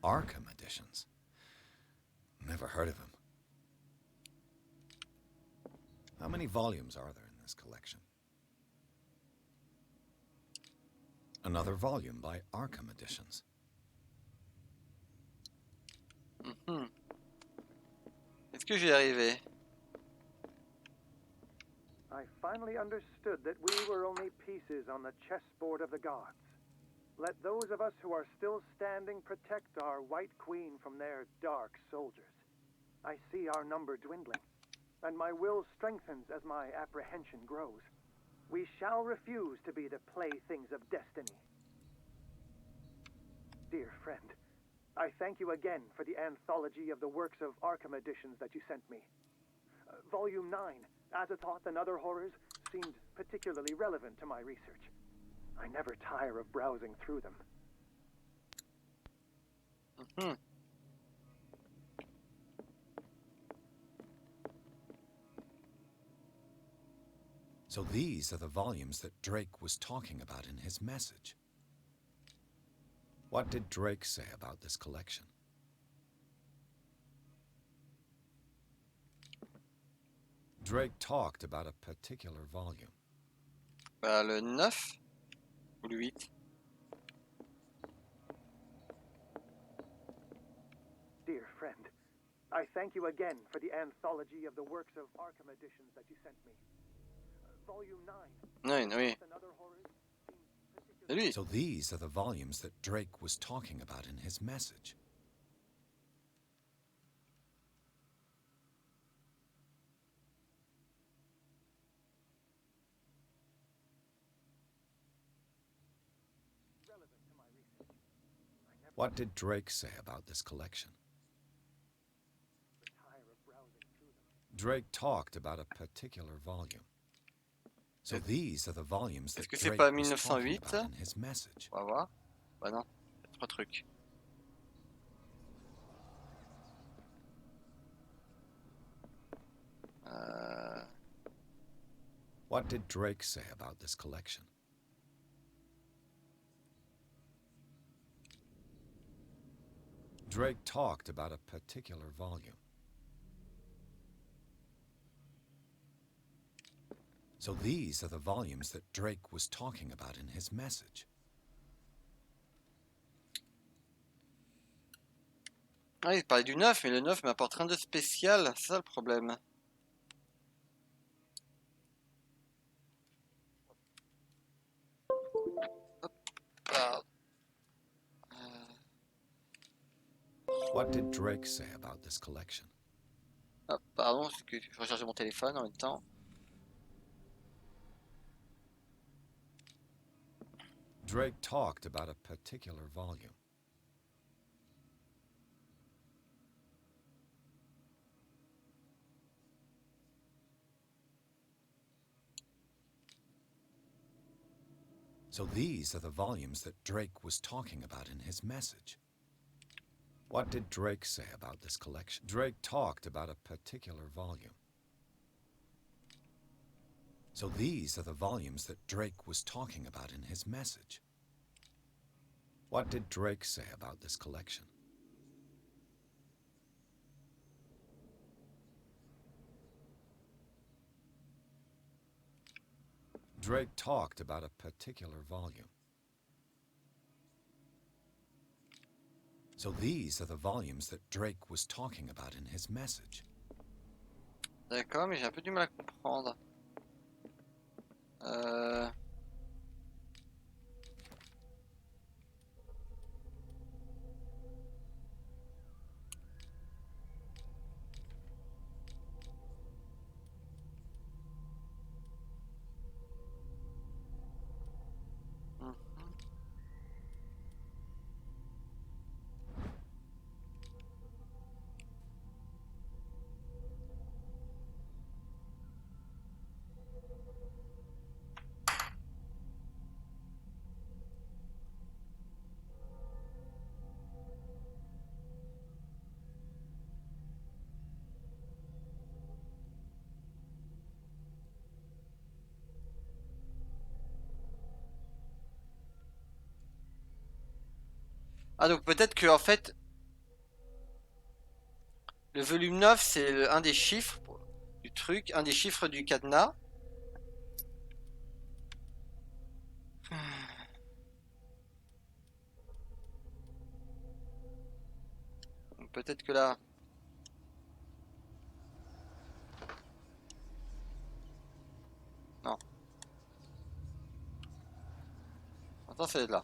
Arkham Editions. Never heard of him. How many volumes are there in this collection? Another volume by Arkham Editions. Est-ce que j'y arrivé? I finally understood that we were only pieces on the chessboard of the gods. Let those of us who are still standing protect our White Queen from their dark soldiers. I see our number dwindling, and my will strengthens as my apprehension grows. We shall refuse to be the playthings of destiny. Dear friend, I thank you again for the anthology of the works of Arkham Editions that you sent me. Volume 9, Azathoth and Other Horrors, seemed particularly relevant to my research. I never tire of browsing through them. So these are the volumes that Drake was talking about in his message. What did Drake say about this collection? Drake talked about a particular volume. Le 9 ou le 8? Dear friend, I thank you again for the anthology of the works of Arkham Editions that you sent me. Volume 9. 9, oui. C'est lui. So these are the volumes that Drake was talking about in his message. What did Drake say about this collection? Drake talked about a particular volume. So these are the volumes that Est-ce que c'est Drake pas was talking 1908? about in his message. On va voir. Bah non, il y a 3 trucs. What did Drake say about this collection? Drake talked about a particular volume. So these are the volumes that Drake was talking about in his message. Ah, il parlait du 9, mais le 9 m'apporte rien de spécial, c'est ça le problème. Hop, ah. What did Drake say about this collection? Ah, pardon, je rechargeais mon téléphone en même temps. Drake talked about a particular volume. So these are the volumes that Drake was talking about in his message. What did Drake say about this collection? Drake talked about a particular volume. So these are the volumes that Drake was talking about in his message. What did Drake say about this collection? Drake talked about a particular volume. So these are the volumes that Drake was talking about in his message. D'accord, mais j'ai un peu du mal à comprendre. Euh... Ah donc peut-être que en fait le volume 9 c'est un des chiffres du truc, un des chiffres du cadenas. Peut-être que là... Non. Attends, c'est là.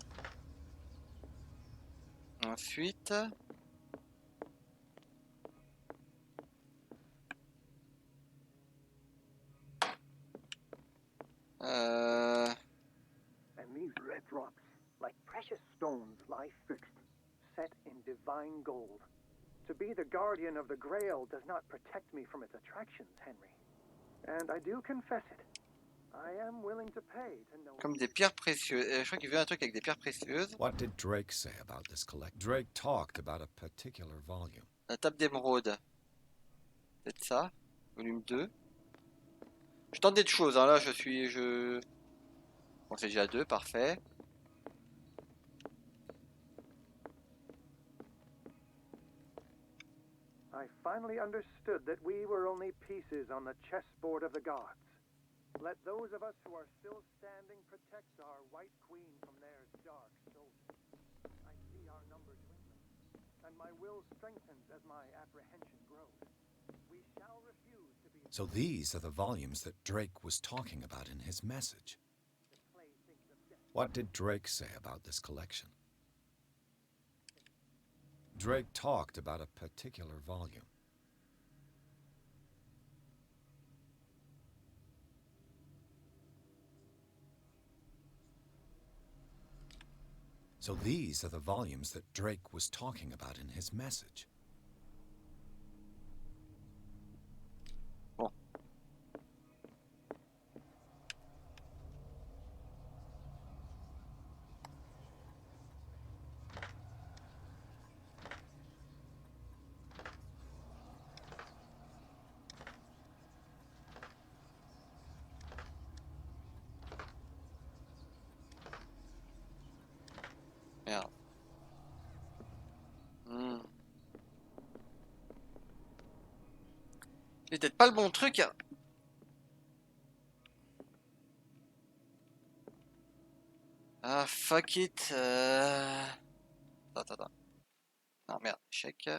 Ensuite... And these red drops, like precious stones, lie fixed, set in divine gold. To be the guardian of the Grail does not protect me from its attractions, Henry. And I do confess it. I am willing to pay to know... Comme des pierres précieuses. Je crois qu'il veut un truc avec des pierres précieuses. What did Drake say about this collect? Drake talked about a particular volume. La table d'émeraude. Peut-être ça. Volume 2. Je tente des choses, hein. Là je suis... Bon, c'est déjà 2, parfait. I finally understood that we were only pieces on the chessboard of the gods. Let those of us who are still standing protect our White Queen from their dark soldiers. I see our numbers dwindling, and my will strengthens as my apprehension grows. We shall refuse to be... So these are the volumes that Drake was talking about in his message. What did Drake say about this collection? Drake talked about a particular volume. So these are the volumes that Drake was talking about in his message. Bon. Merde. C'est peut-être pas le bon truc, hein. Ah, fuck it. Attends. Non, merde, échec.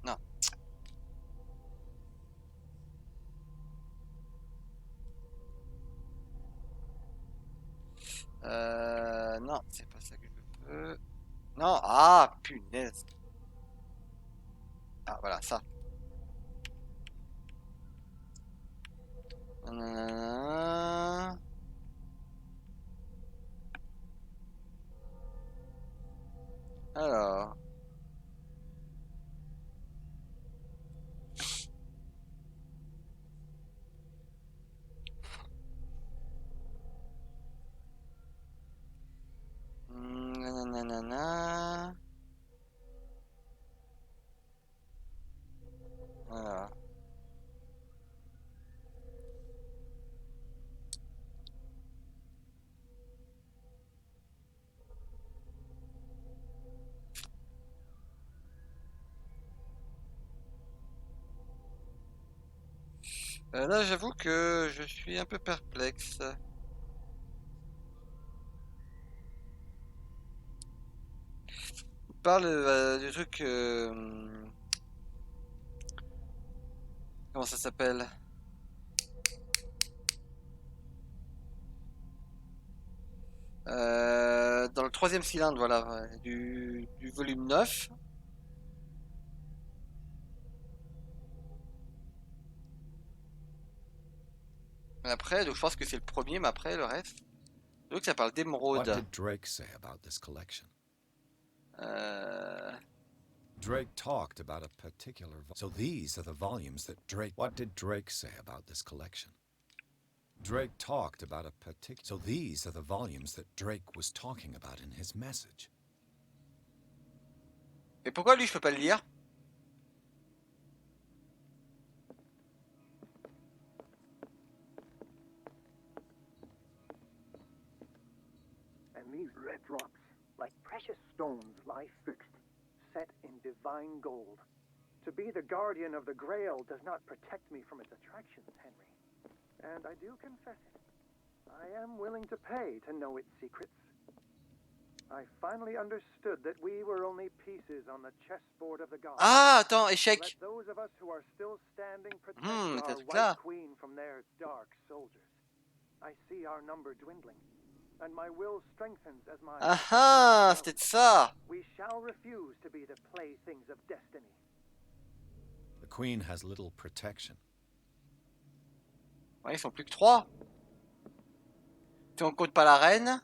Non. Non, c'est pas ça que je veux. Non, ah, punaise. Ah, voilà, ça. Nanana. Alors. Nanana. Voilà. Là, j'avoue que je suis un peu perplexe. parle du truc. Comment ça s'appelle? Dans le troisième cylindre, voilà, ouais, du volume 9. Après, donc je pense que c'est le premier, mais après le reste. Donc ça parle What d'émeraude. did Drake say about this collection? Euh... Drake talked about a particular. So these are the volumes that Drake. What did Drake say about this collection? Drake talked about a particular. So these are the volumes that Drake was talking about in his message. Et pourquoi lui je peux pas le lire? And these red drops, like precious stones, lie fixed, set in divine gold. To be the guardian of the Grail does not protect me from its attractions, Henry. And I do confess it. I am willing to pay to know its secrets. I finally understood that we were only pieces on the chessboard of the gods. Ah, attends, échec. Let those of us who are still standing protect C'est un our truc white là. queen from their dark soldiers. I see our number dwindling, and my will strengthens as my... Ah, c'était ça. We shall refuse to be the playthings of destiny. The Queen has little protection. Ouais, ils sont plus que 3. Si on compte pas la reine.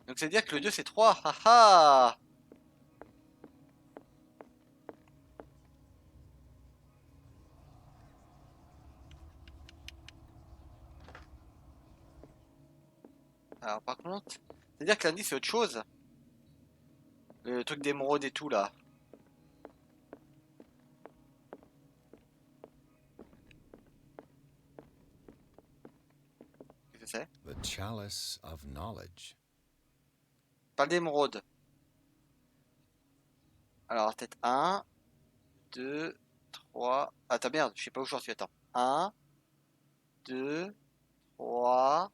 Donc c'est à dire que le 2 c'est 3. Haha. Alors par contre, c'est à dire que l'indice c'est autre chose. Le truc d'émeraude et tout là. Qu'est-ce que c'est? The chalice of knowledge. Pas d'émeraude. Alors peut-être 1, 2, 3. Attends merde, je sais pas où j'en suis, attends. 1, 2, 3,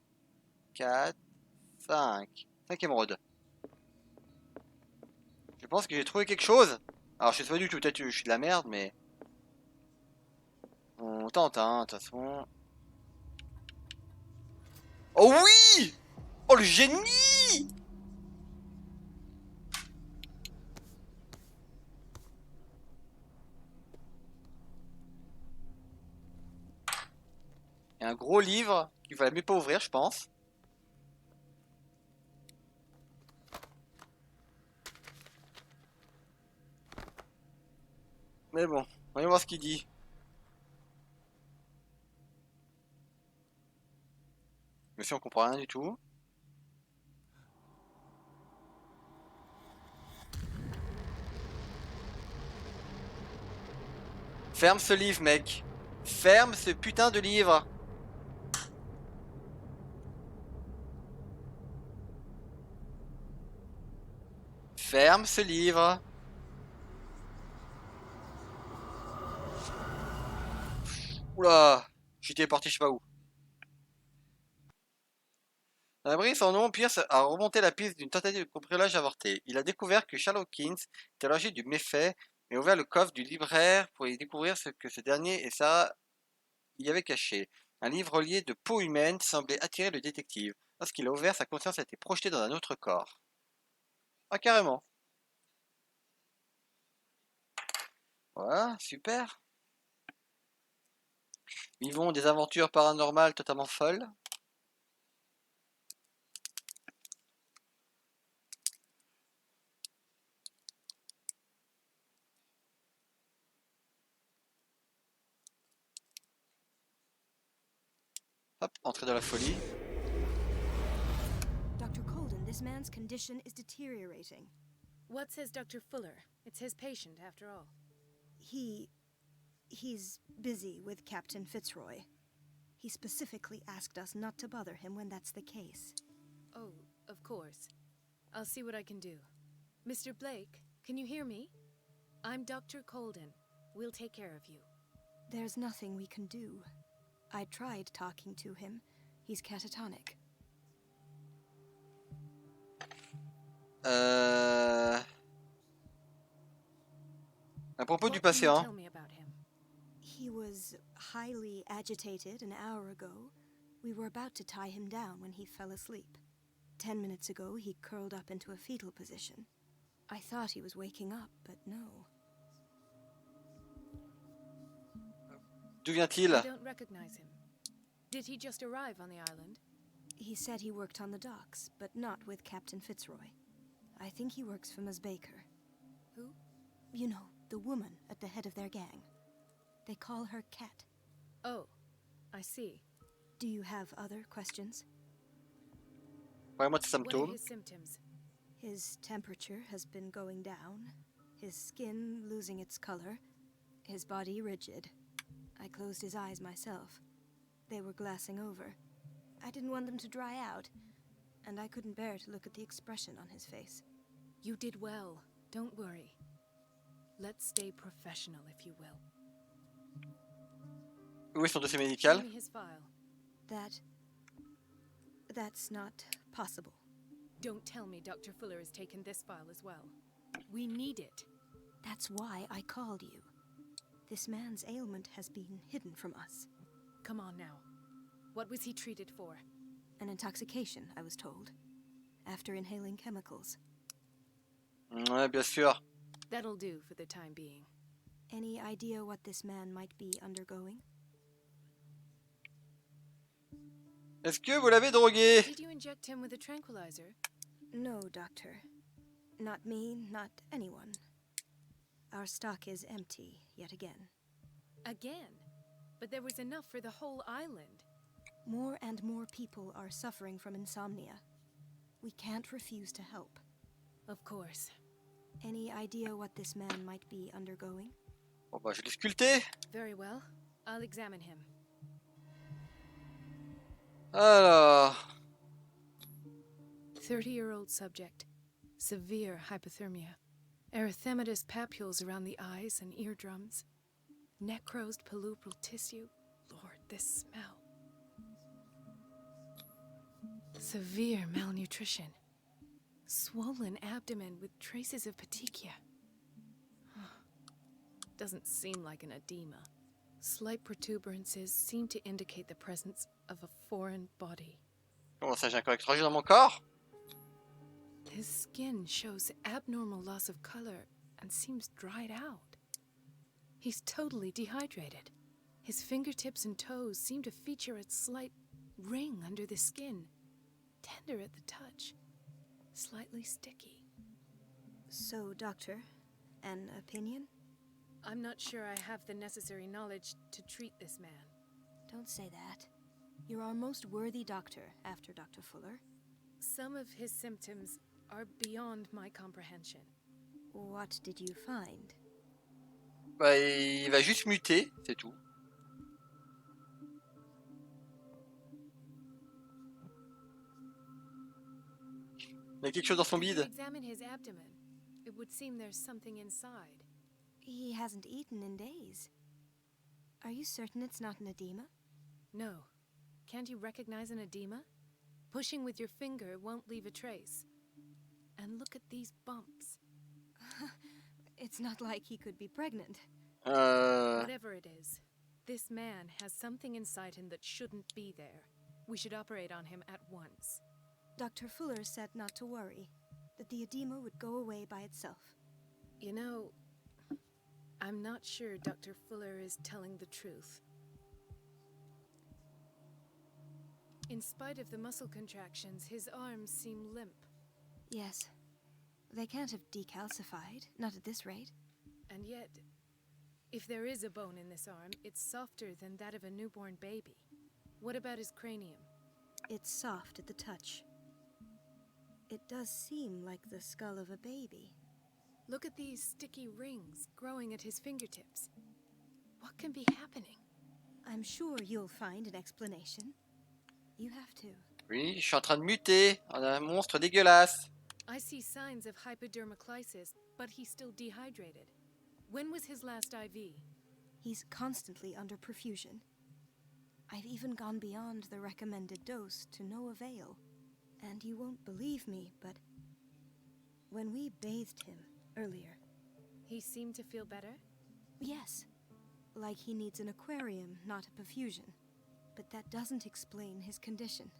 4, 5. 5 émeraudes. Je pense que j'ai trouvé quelque chose. Alors je sais pas du tout, peut-être que je suis de la merde, mais... On tente, hein, de toute façon. Oh oui! Oh le génie! Il y a un gros livre qu'il fallait mieux pas ouvrir, je pense. Mais bon, voyons voir ce qu'il dit. Mais si on comprend rien du tout. Ferme ce livre, mec. Ferme ce putain de livre. Ferme ce livre. Oula, je suis téléporté je sais pas où. Dans la brise, son nom, Pierce a remonté la piste d'une tentative de cambriolage avorté. Il a découvert que Sherlock Hawkins était à l'origine du méfait et a ouvert le coffre du libraire pour y découvrir ce que ce dernier et Sarah y avaient caché. Un livre relié de peau humaine semblait attirer le détective. Lorsqu'il a ouvert, sa conscience a été projetée dans un autre corps. Ah, carrément. Voilà, super. Vivons des aventures paranormales totalement folles. Hop, entrée dans la folie. Dr. Colden, this man's condition is deteriorating. What says Dr. Fuller? It's his patient, after all. He's busy with Captain Fitzroy. He specifically asked us not to bother him when that's the case. Oh, of course. I'll see what I can do. Mr. Blake, can you hear me? I'm Dr. Colden. We'll take care of you. There's nothing we can do. I tried talking to him. He's catatonic. À propos du What can passé, you hein. tell me about him? He was highly agitated an hour ago. We were about to tie him down when he fell asleep. 10 minutes ago, he curled up into a fetal position. I thought he was waking up, but no. D'où vient-il? I don't recognize him. Did he just arrive on the island? He said he worked on the docks, but not with Captain Fitzroy. I think he works for Ms. Baker. Who? You know, the woman at the head of their gang. They call her Cat. Oh, I see. Do you have other questions? Parlez-moi de ses What are symptômes. his symptoms? His temperature has been going down, his skin losing its color, his body rigid. I closed his eyes myself. They were glassing over. I didn't want them to dry out, and I couldn't bear to look at the expression on his face. You did well. Don't worry. Let's stay professional, if you will. Où est son dossier Show médical? me his file. That's not possible. Don't tell me Dr. Fuller has taken this file as well. We need it. That's why I called you. This man's ailment has been hidden from us. Come on now. What was he treated for? An intoxication, I was told. After inhaling chemicals. Ouais, bien sûr. That'll do for the time being. Any idea what this man might be undergoing? Est-ce que vous l'avez drogué? Did you inject him with a tranquilizer? No, Doctor. Not me, not anyone. Our stock is empty, yet again. Again? But there was enough for the whole island. More and more people are suffering from insomnia. We can't refuse to help. Of course. Any idea what this man might be undergoing? Bon bah je l'ai sculpté. Very well. I'll examine him. Alors... 30-year-old subject. Severe hypothermia. Erythematous papules around the eyes and eardrums. Necrosed palpebral tissue. Lord, this smell. Severe malnutrition. Swollen abdomen with traces of petechia. Doesn't seem like an edema. Slight protuberances seem to indicate the presence of a foreign body. Comment ça, j'ai un corps étranger dans mon corps? His skin shows abnormal loss of color and seems dried out. He's totally dehydrated. His fingertips and toes seem to feature a slight ring under the skin, tender at the touch, slightly sticky. So, Doctor, an opinion? I'm not sure I have the necessary knowledge to treat this man. Don't say that. You're our most worthy doctor after Dr. Fuller. Some of his symptoms are beyond my comprehension. What did you find? Bah il va juste muter, c'est tout. Il y a quelque chose dans son If you bide. examine his abdomen, it would seem there's something inside. He hasn't eaten in days. Are you certain it's not an edema? No. Can't you recognize an edema? Pushing with your finger won't leave a trace. And look at these bumps. It's not like he could be pregnant. Whatever it is, this man has something inside him that shouldn't be there. We should operate on him at once. Dr. Fuller said not to worry, that the edema would go away by itself. You know, I'm not sure Dr. Fuller is telling the truth. In spite of the muscle contractions, his arms seem limp. Yes. They can't have decalcified, not at this rate. And yet, if there is a bone in this arm, it's softer than that of a newborn baby. What about his cranium? It's soft at the touch. It does seem like the skull of a baby. Look at these sticky rings growing at his fingertips. What can be happening? I'm sure you'll find an explanation. You have to. Oui, je suis en train de muter en un monstre dégueulasse. I see signs of hypodermoclysis, but he's still dehydrated. When was his last IV? He's constantly under perfusion. I've even gone beyond the recommended dose to no avail. And you won't believe me, but when we bathed him earlier, He seemed to feel better? Yes. Like he needs an aquarium, not a perfusion. But that doesn't explain his condition.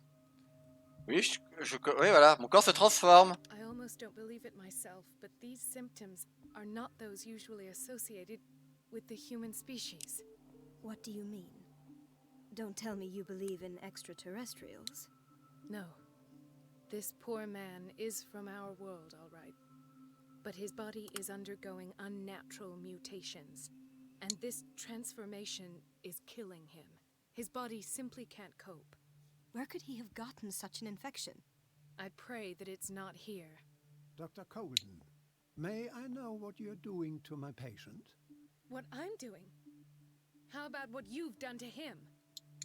Oui, oui, voilà, mon corps se transforme. I almost don't believe it myself, but these symptoms are not those usually associated with the human species. What do you mean? Don't tell me you believe in extraterrestrials. No. This poor man is from our world, all right. But his body is undergoing unnatural mutations. And this transformation is killing him. His body simply can't cope. Where could he have gotten such an infection? I pray that it's not here. Dr. Colden, may I know what you're doing to my patient? What I'm doing? How about what you've done to him?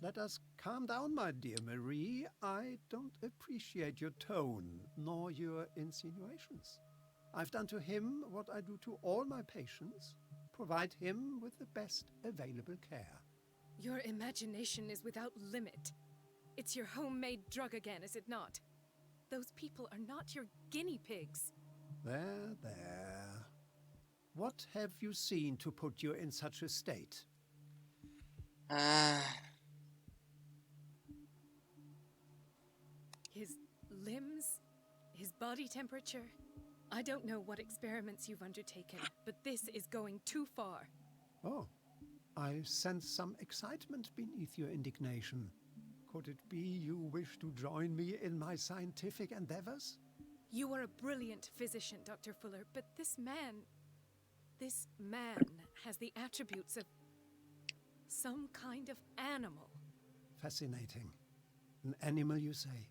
Let us calm down, my dear Marie. I don't appreciate your tone, nor your insinuations. I've done to him what I do to all my patients. Provide him with the best available care. Your imagination is without limit. It's your homemade drug again, is it not? Those people are not your guinea pigs. There, there. What have you seen to put you in such a state? His limbs? His body temperature? I don't know what experiments you've undertaken, but this is going too far. Oh, I sense some excitement beneath your indignation. Could it be you wish to join me in my scientific endeavors? You are a brilliant physician, Dr. Fuller, but this man has the attributes of some kind of animal. Fascinating. An animal, you say?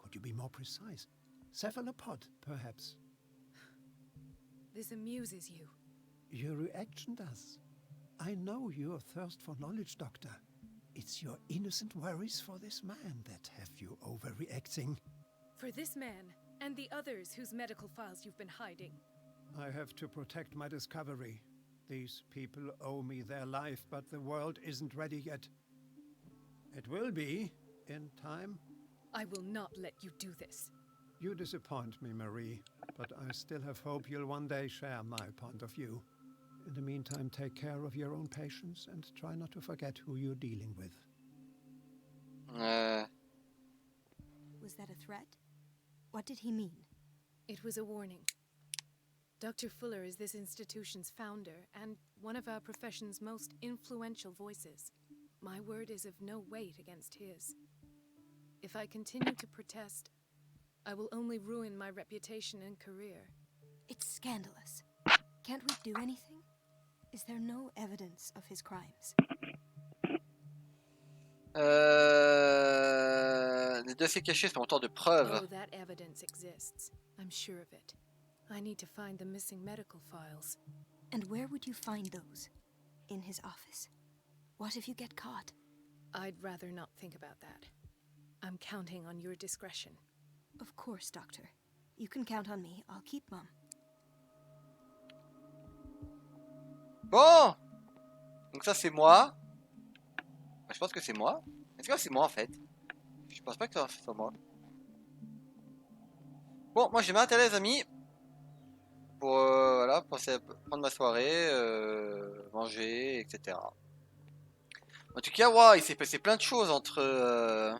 Could you be more precise? Cephalopod, perhaps? This amuses you. Your reaction does. I know your thirst for knowledge, Doctor. It's your innocent worries for this man that have you overreacting. For this man, and the others whose medical files you've been hiding. I have to protect my discovery. These people owe me their life, but the world isn't ready yet. It will be, in time. I will not let you do this. You disappoint me, Marie, but I still have hope you'll one day share my point of view. In the meantime, take care of your own patients and try not to forget who you're dealing with. Was that a threat? What did he mean? It was a warning. Dr. Fuller is this institution's founder and one of our profession's most influential voices. My word is of no weight against his. If I continue to protest, I will only ruin my reputation and career. It's scandalous. Can't we do anything? Is there no evidence of his crimes? Les dossiers cachés sont autant de preuves. Oh, that evidence exists. I'm sure of it. I need to find the missing medical files. And where would you find those? In his office? What if you get caught? I'd rather not think about that. I'm counting on your discretion. Of course, Doctor. You can count on me. I'll keep mum. Bon, donc ça c'est moi. Je pense que c'est moi. Est-ce que c'est moi en fait? Je pense pas que ça soit moi. Bon, moi je m'intéresse les amis. Pour voilà, pour prendre ma soirée, manger, etc. En tout cas, wow, il s'est passé plein de choses entre.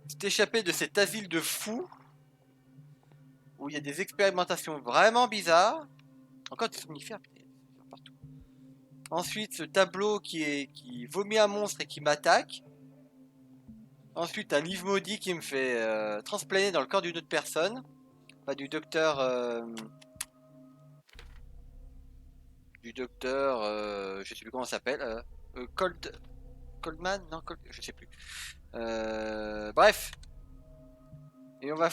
S'est échappé de cet asile de fous où il y a des expérimentations vraiment bizarres. Encore des somnifères, partout. Ensuite, ce tableau qui vomit un monstre et qui m'attaque. Ensuite, un livre maudit qui me fait transplaner dans le corps d'une autre personne. Enfin, du docteur, je sais plus comment ça s'appelle. Coldman, non, je sais plus. Bref. Et on va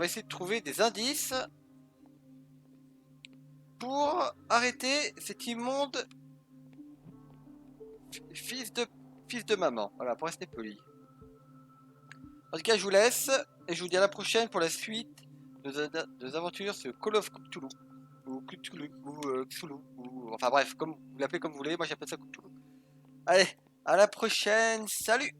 essayer de trouver des indices pour arrêter cet immonde fils de maman. Voilà, pour rester poli. En tout cas, je vous laisse et je vous dis à la prochaine pour la suite de nos aventures sur Call of Cthulhu. Ou Cthulhu, ou Cthulhu, ou enfin bref, comme vous l'appelez comme vous voulez, moi j'appelle ça Cthulhu. Allez, à la prochaine, salut!